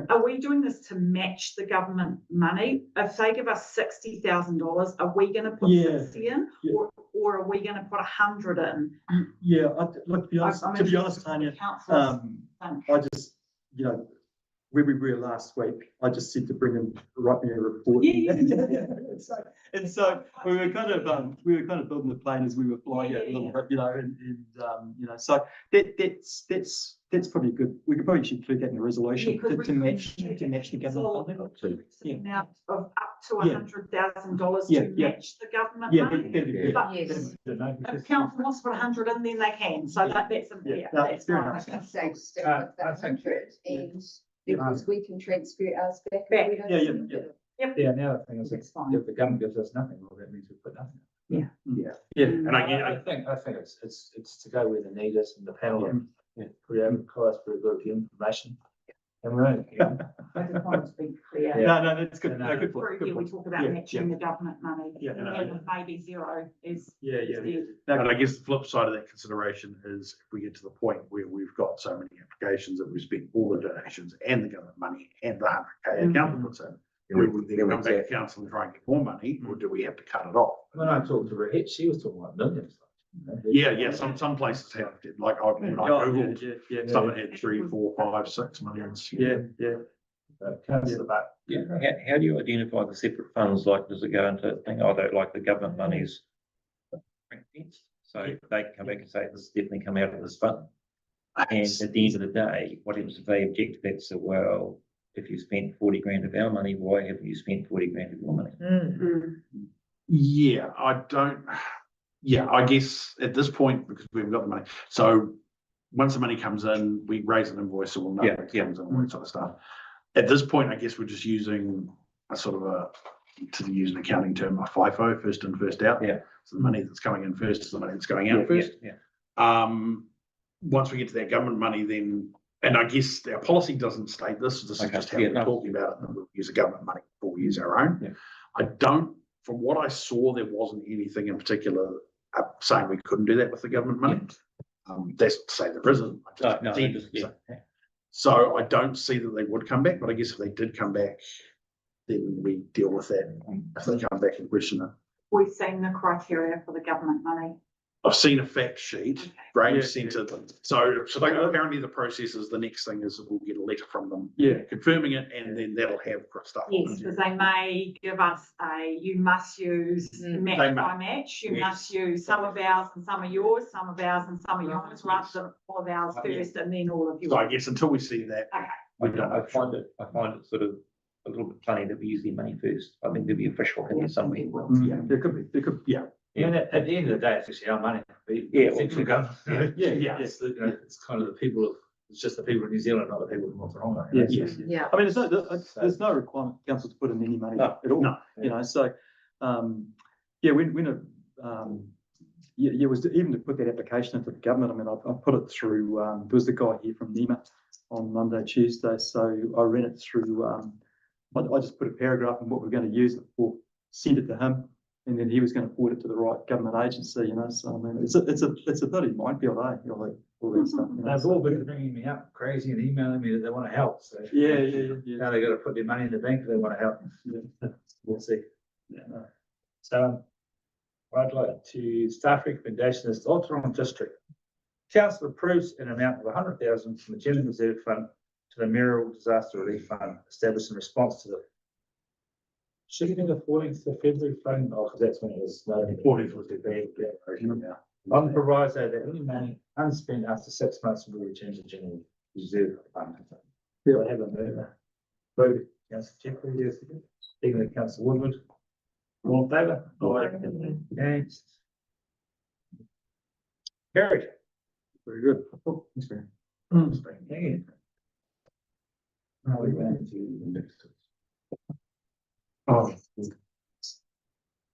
are we doing this to match the government money? If they give us $60,000, are we going to put 60 in, or are we going to put 100 in? Look, to be honest, Tanya, I just, where we were last week, I just said to bring in, write me a report. And so we were kind of building the plane as we were flying it a little bit, so that's probably good. We could probably include that in the resolution to match the government funding. Now of up to $100,000 to match the government money. But if council wants to put 100 in, then they can. So that's fair enough. I say stick with that 100, and because we can transfer ours back. And the other thing is, if the government gives us nothing, well, that means we put nothing. And I think it's to go where the need is, and the panel pretty close, pretty good information. And we're only, I just want to be clear. No, that's good. Good Through here, we talk about matching the government money. And maybe zero is. And I guess the flip side of that consideration is, if we get to the point where we've got so many applications that we spent all the donations and the government money and the 100K council puts in, we would then come back to council and try and get more money, or do we have to cut it off? When I talked to Rahit, she was talking about millions. Some places have, like I Googled, some had 3, 4, 5, 6 millions. Councillor Butt. Yeah, how do you identify the separate funds? Like, does it go into a thing? I don't like the government monies. So they can come back and say, this is definitely come out of this fund. And at the end of the day, what happens if they object to that? So, well, if you spent 40 grand of our money, why haven't you spent 40 grand of your money? Yeah, I guess at this point, because we've got the money, so once the money comes in, we raise an invoice, so we'll know it comes in, all that sort of stuff. At this point, I guess we're just using a sort of to use an accounting term, a FIFO, first in, first out. Yeah. So the money that's coming in first is the money that's going out first. Once we get to that government money, then, and I guess our policy doesn't state this, is just how we're talking about it, and we'll use the government money before we use our own. From what I saw, there wasn't anything in particular saying we couldn't do that with the government money. That's not to say there isn't. So I don't see that they would come back, but I guess if they did come back, then we deal with that. If they come back and question it. We've seen the criteria for the government money. I've seen a fact sheet. Graham sent it. So apparently the process is the next thing is we'll get a letter from them confirming it, and then that'll have stuff. Yes, because they may give us you must use match by match. You must use some of ours and some of yours, some of ours and some of yours, rather than all of ours first and then all of yours. So I guess until we see that, I find it sort of a little bit funny that we use the money first. I think there'd be official in there somewhere. There could be. And at the end of the day, it's actually our money. It's kind of the people. It's just the people of New Zealand, not the people of Ōtorohanga. Yeah. I mean, there's no requirement for council to put in any money at all. You know, so was even to put that application into the government. I mean, I put it through. There was the guy here from NEMA on Monday, Tuesday, so I ran it through. I just put a paragraph in what we're going to use it for, sent it to him, and then he was going to forward it to the right government agency. You know, so I mean, it's a bloody minefield, all that stuff. You know, they've all been ringing me up crazy and emailing me that they want to help. So now they got to put their money in the bank if they want to help. We'll see. So I'd like to staff recommendation is the Ōtorohanga District Council approves an amount of 100,000 from the General Reserve Fund to the Mayoral Disaster Relief Fund established in response to the should have been the 14th of February fund. Oh, because that's when it was 14th was the bad. On the proviso that any money unspent after 6 months will be returned to the General Reserve Fund. I have a mover. Voted. Councillor Jeffrey, yes. Seconded Councillor Woodward. All in favour? Against? Carried. very good. Oh, that's great. We're going to the next. Oh.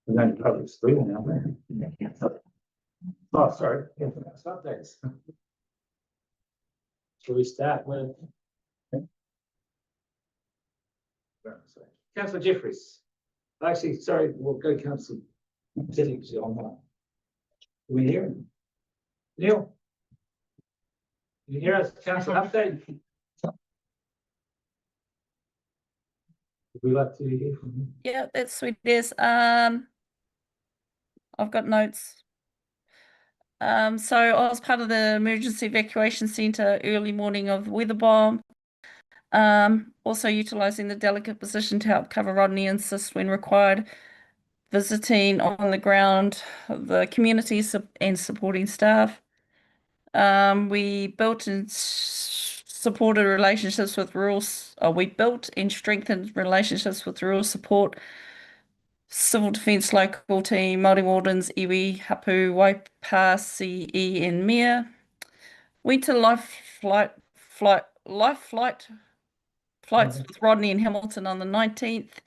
We're going to public school now, man. Oh, sorry. Updates. Shall we start with? Councillor Jeffries. Actually, sorry, we'll go Councillor Jennings online. Can we hear him? Neil? Can you hear us, Councillor update? Would we like to hear from you? Yeah, that's sweet. Yes. I've got notes. So I was part of the emergency evacuation centre early morning of the weather bomb. Also utilising the delicate position to help cover Rodney and assist when required. Visiting on the ground the communities and supporting staff. We built and supported relationships with rural. We built and strengthened relationships with rural support, civil defence local team, Māori Wardens, iwi, hapu, waipa, CE and MEA. Went to flights with Rodney and Hamilton on the 19th,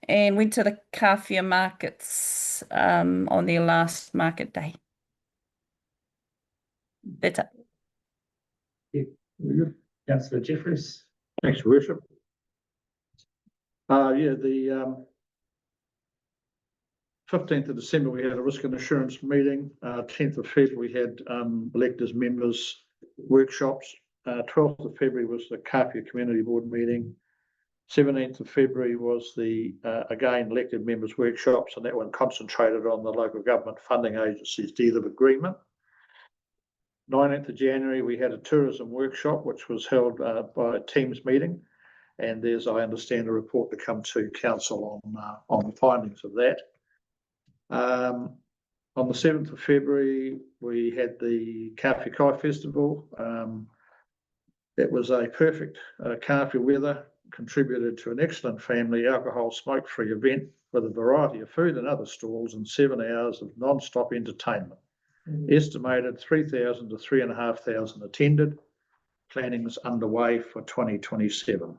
and went to the Kawhia markets on their last market day. That's it. Very good. Councillor Jeffries. Thanks, Your Worship. The 15th of December, we had a risk and assurance meeting. 10th of February, we had electors members workshops. 12th of February was the Kawhia Community Board meeting. 17th of February was the, again, elected members workshops, and that one concentrated on the local government funding agencies deed of agreement. 19th of January, we had a tourism workshop, which was held by a Teams meeting. And there's, I understand, a report to come to council on the findings of that. On the 7th of February, we had the Kawhi Kai Festival. It was a perfect kawhi weather, contributed to an excellent family alcohol smoke-free event with a variety of food and other stalls and 7 hours of non-stop entertainment. Estimated 3,000 to 3,500 attended. Planning is underway for 2027.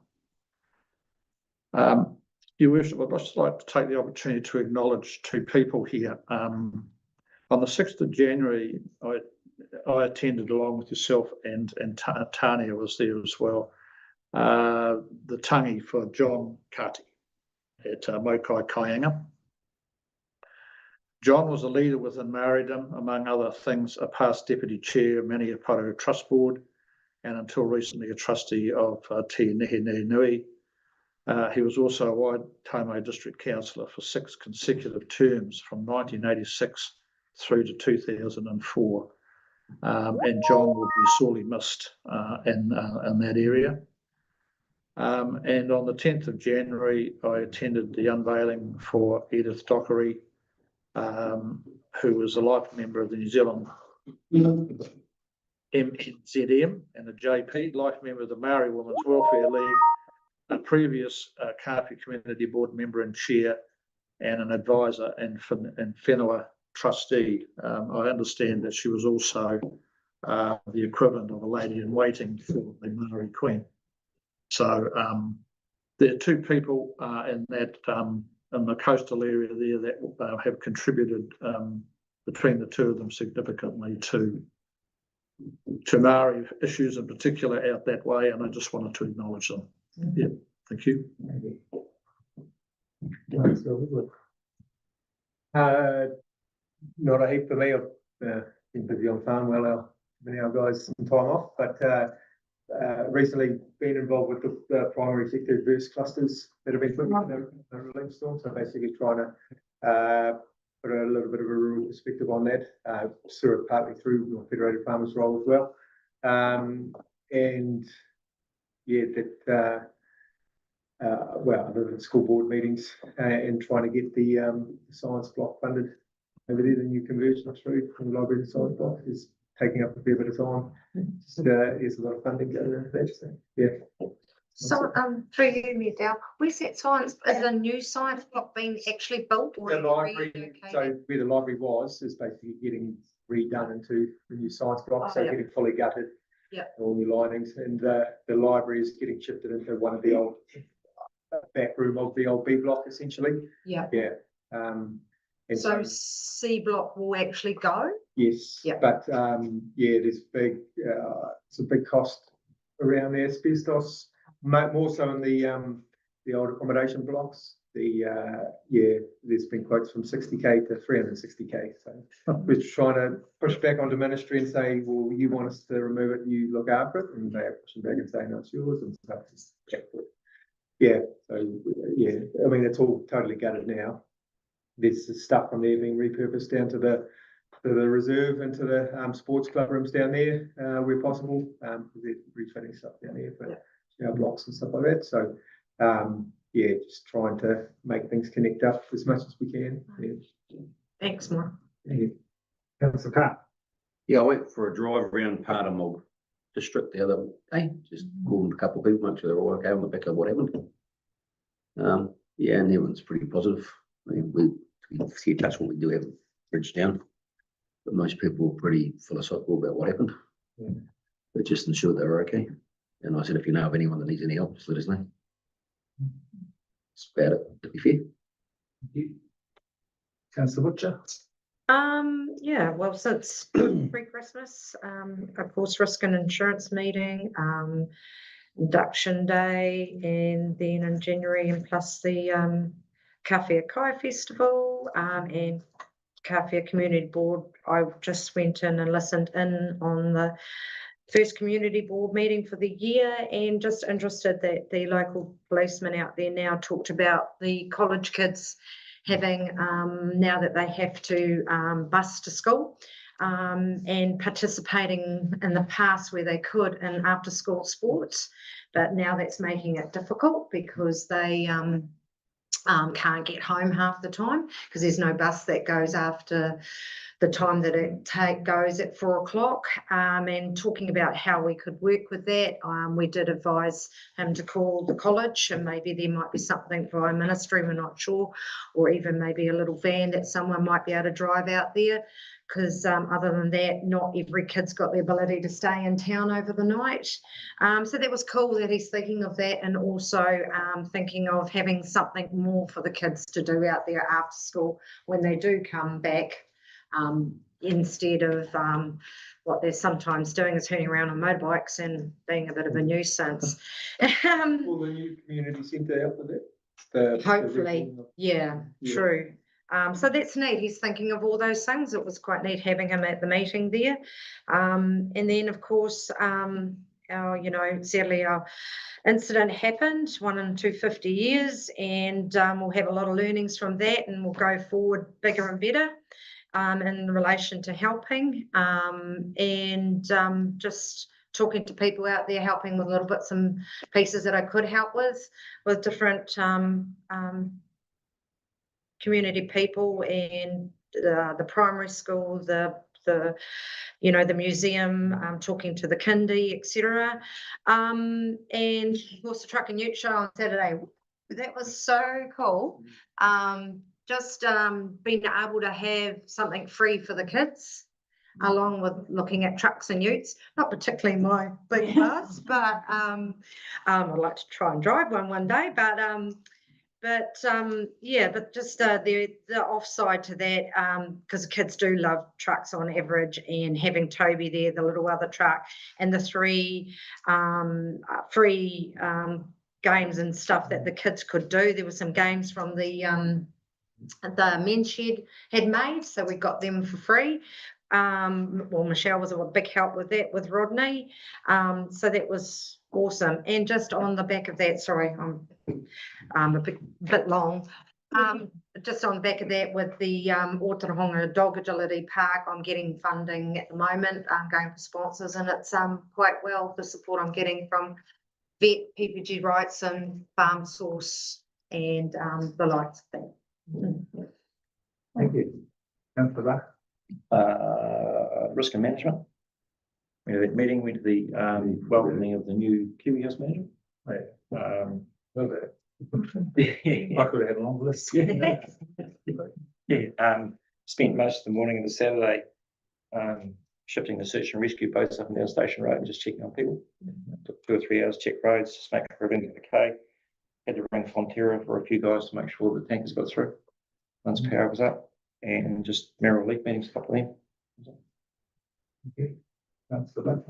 Your Worship, I'd just like to take the opportunity to acknowledge two people here. On the 6th of January, I attended along with yourself and Tania was there as well. The tangi for John Kati at Mokai Kaianga. John was a leader within Māoridom, among other things, a past deputy chair of Maniapoto Trust Board, and until recently a trustee of Te Nehe Nui. He was also a Waitomo District Councillor for 6 consecutive terms from 1986 through to 2004. And John will be sorely missed in that area. And on the 10th of January, I attended the unveiling for Edith Dockery, who was a life member of the New Zealand MNZM and a JP, life member of the Maori Women's Welfare League, a previous Kawhi Community Board member and chair, and an advisor and whenua trustee. I understand that she was also the equivalent of a lady in waiting for the Maori Queen. So there are two people in that in the coastal area there that have contributed between the two of them significantly to Maori issues in particular out that way, and I just wanted to acknowledge them. Yeah, thank you. Not a heap for me. I've been busy on farm while many of our guys some time off, but recently been involved with the primary sector adverse clusters that have been put in the relief storm. So basically trying to put a little bit of a rural perspective on that, sort of partly through your Federated Farmers role as well. And yeah, that well, other than school board meetings and trying to get the science block funded over there, the new conversion through from the library to science block is taking up a fair bit of time. There's a lot of funding going into that. So yeah. So through you, Medal, where's that science? Is a new science block being actually built? Or the library, so where the library was is basically getting redone into the new science block, so getting fully gutted. Yeah. All new linings, and the library is getting shifted into one of the old back room of the old B block, essentially. Yeah. Yeah. And so C block will actually go? Yes. Yeah. But yeah, there's big, it's a big cost around the asbestos, more so in the old accommodation blocks. Yeah, there's been quotes from 60k to 360k. So we're trying to push back onto ministry and say, well, you want us to remove it, you look after it, and they're pushing back and saying, no, it's yours and stuff. Yeah, so yeah, I mean, it's all totally gutted now. There's stuff from there being repurposed down to the reserve and to the sports club rooms down there where possible. They're refitting stuff down there for our blocks and stuff like that. So yeah, just trying to make things connect up as much as we can. Yeah. Thanks, Mark. Yeah. Yeah, I went for a drive around part of my district the other day, just called a couple of people, make sure they're all okay on the back of what happened. Yeah, and everyone's pretty positive. I mean, we see touch what we do have bridge down, but most people were pretty philosophical about what happened. Yeah. But just ensured they were okay. And I said, if you know of anyone that needs any help, just let us know. That's about it, to be fair. Thank you. Councillor Butcher. Yeah, well, since pre-Christmas, of course, risk and insurance meeting, induction day, and then in January, and plus the Kawhi Kai Festival and Kawhi Community Board. I just went in and listened in on the first community board meeting for the year, and just interested that the local policemen out there now talked about the college kids having now that they have to bus to school, and participating in the past where they could in after school sports. But now that's making it difficult because they can't get home half the time because there's no bus that goes after the time that it goes at 4 o'clock. And talking about how we could work with that, we did advise him to call the college, and maybe there might be something via ministry, we're not sure, or even maybe a little van that someone might be able to drive out there. Because other than that, not every kid's got the ability to stay in town over the night. So that was cool that he's thinking of that, and also thinking of having something more for the kids to do out there after school when they do come back, instead of what they're sometimes doing is turning around on motorbikes and being a bit of a nuisance. Will the new community centre help with that? Hopefully, yeah, true. So that's neat. He's thinking of all those things. It was quite neat having him at the meeting there. And then, of course, sadly, our incident happened, 1 in 250 years, and we'll have a lot of learnings from that, and we'll go forward bigger and better in relation to helping, and just talking to people out there, helping with little bits and pieces that I could help with different community people, and the primary school, the museum, talking to the kindy, etc. And of course the truck and ute show on Saturday. That was so cool. Just being able to have something free for the kids, along with looking at trucks and utes. Not particularly my big bus, but I'd like to try and drive one day. But just the offside to that, because kids do love trucks on average, and having Toby there, the little other truck, and the 3 free games and stuff that the kids could do. There were some games from the men's shed had made, so we got them for free. Michelle was a big help with that with Rodney, so that was awesome. And just on the back of that, sorry, I'm a bit long. Just on the back of that, with the Ōtorohanga Dog Agility Park, I'm getting funding at the moment. I'm going for sponsors, and it's quite well the support I'm getting from Vet, PPG Rights, and Farm Source, and the likes of that. Thank you. Councillor Risk and management. We had a meeting with the welcoming of the new Kiwi House manager. I could have had a long list. Spent most of the morning of the Saturday shifting the search and rescue boats up and down Station Road and just checking on people. Took 2 or 3 hours, check roads, just make sure everything's okay. Had to ring Fonterra for a few guys to make sure the tankers got through once power was up, and just Merrill Leaf meetings, a couple of them. Okay. Councillor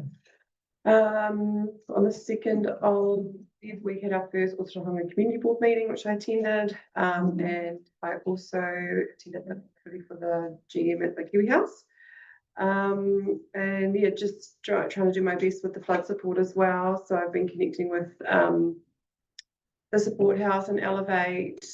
On the 2nd of February, we had our first Ōtorohanga Community Board meeting, which I attended, and I also attended for the GM at the Kiwi House. And yeah, just trying to do my best with the flood support as well. So I've been connecting with the support house and Elevate,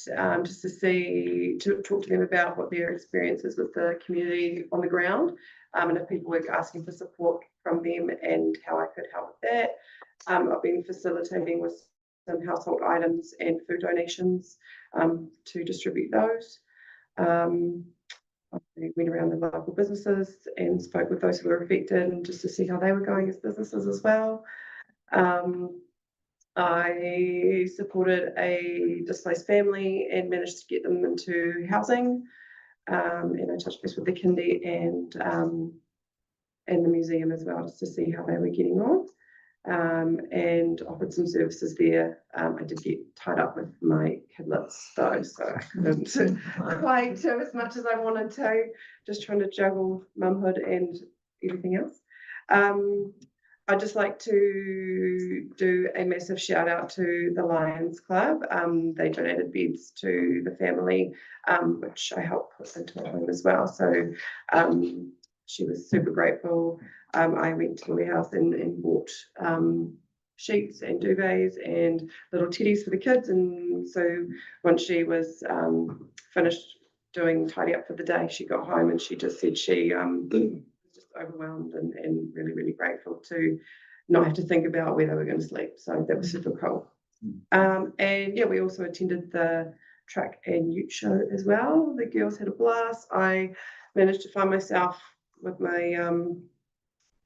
just to talk to them about what their experience is with the community on the ground, and if people were asking for support from them and how I could help with that. I've been facilitating with some household items and food donations to distribute those. I went around the local businesses and spoke with those who were affected, and just to see how they were going as businesses as well. I supported a displaced family and managed to get them into housing, and I touched base with the kindy and the museum as well, just to see how they were getting on, and offered some services there. I did get tied up with my kidlets though, so I couldn't quite do as much as I wanted to, just trying to juggle mumhood and everything else. I'd just like to do a massive shout out to the Lions Club. They donated beds to the family, which I helped put into a home as well. So she was super grateful. I went to the warehouse and bought sheets and duvets and little teddies for the kids. And so once she was finished doing tidy up for the day, she got home and she just said she was overwhelmed and really, really grateful to not have to think about where they were going to sleep. So that was super cool. And yeah, we also attended the track and ute show as well. The girls had a blast. I managed to find myself with my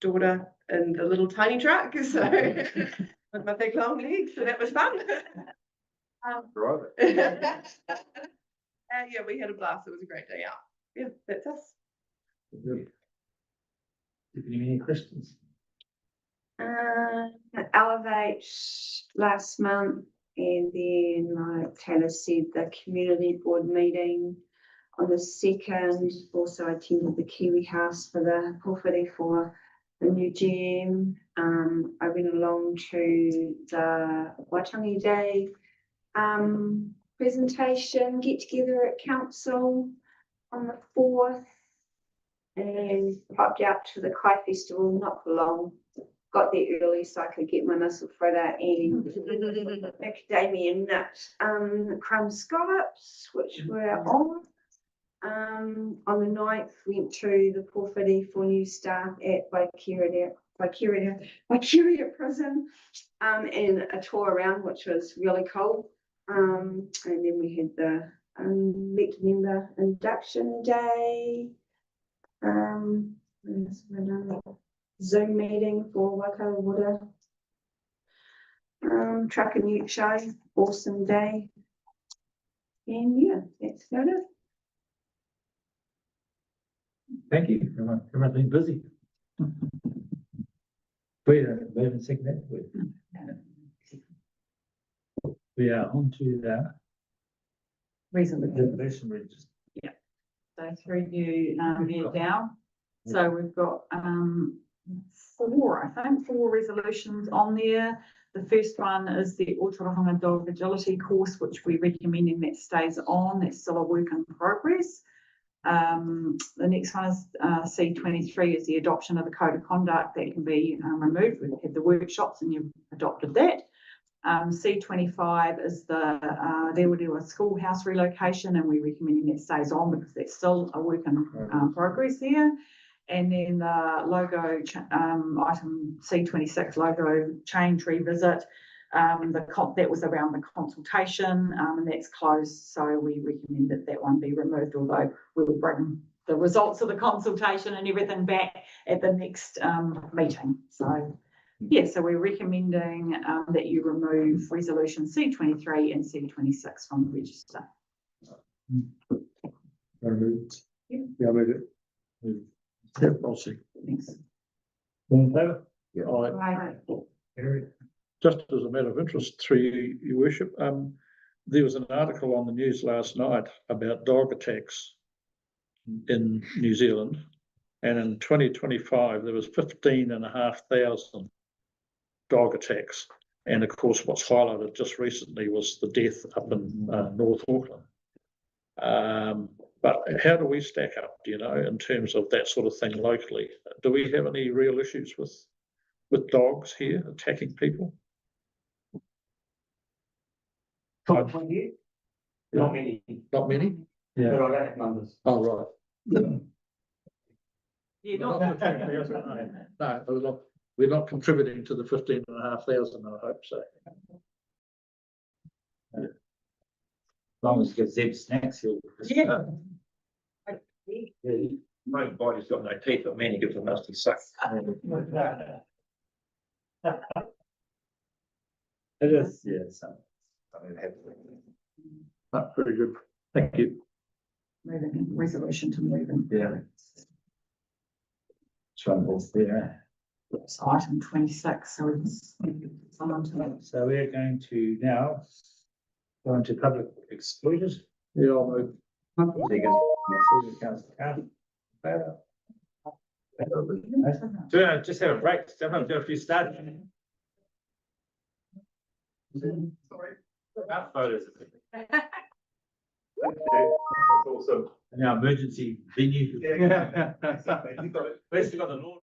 daughter in the little tiny truck, so with my big long legs, so that was fun. Yeah, we had a blast. It was a great day out. Yeah, that's us. Any questions? Elevate last month, and then like Taylor said, the community board meeting on the 2nd. Also attended the Kiwi House for the Pōwhiri for the new gym. I went along to the Waitangi Day presentation, get together at council on the 4th, and popped out to the Kai Festival, not for long. Got there early so I could get my mussel fritter and macadamia nut crumb scallops, which were on. On the 9th, went to the Pōwhiri for new staff at Waikeria Prison, and a tour around, which was really cool. And then we had the elect member induction day. Zoom meeting for Waikato Water. Truck and ute show, awesome day. And yeah, that's about it. Thank you, everyone. Everyone's been busy. We are on to the resolution register. So through you, Mayor Dow. So we've got four resolutions on there. The first one is the Ōtorohanga Dog Agility course, which we're recommending that stays on. That's still a work in progress. The next one is C23 is the adoption of the code of conduct that can be removed. We've had the workshops and you've adopted that. C25 is the there will do a schoolhouse relocation, and we're recommending that stays on because that's still a work in progress there. And then the logo item C26 logo change revisit. That was around the consultation, and that's closed, so we recommend that that one be removed, although we will bring the results of the consultation and everything back at the next meeting. So yeah, so we're recommending that you remove resolution C23 and C26 from the register. Yeah, I move it. Yeah, I'll see. Thanks. All in favour? Yeah. Right. Carried. Just as a matter of interest, through you, Your Worship, there was an article on the news last night about dog attacks in New Zealand, and in 2025 there was 15,500 dog attacks, and of course what's highlighted just recently was the death up in North Auckland. But how do we stack up, do you know, in terms of that sort of thing locally? Do we have any real issues with dogs here attacking people? Not many. Not many? But I don't have numbers. Oh, right. Yeah, No, we're not contributing to the 15,500, I hope so. As long as you get Zeb snacks, he'll. Yeah. My body's got no teeth, but man, he gives a nasty suck. It is, yes. Very good. Thank you. Moving resolution to moving. Yeah. Troubles there. It's item 26, so it's someone to. So we're going to now go into public excluded. Yeah, I'll move. Just have a break. Someone do a few start. Sorry. About photos. Awesome. And our emergency venue. Yeah, exactly. You got it. Basically got the law.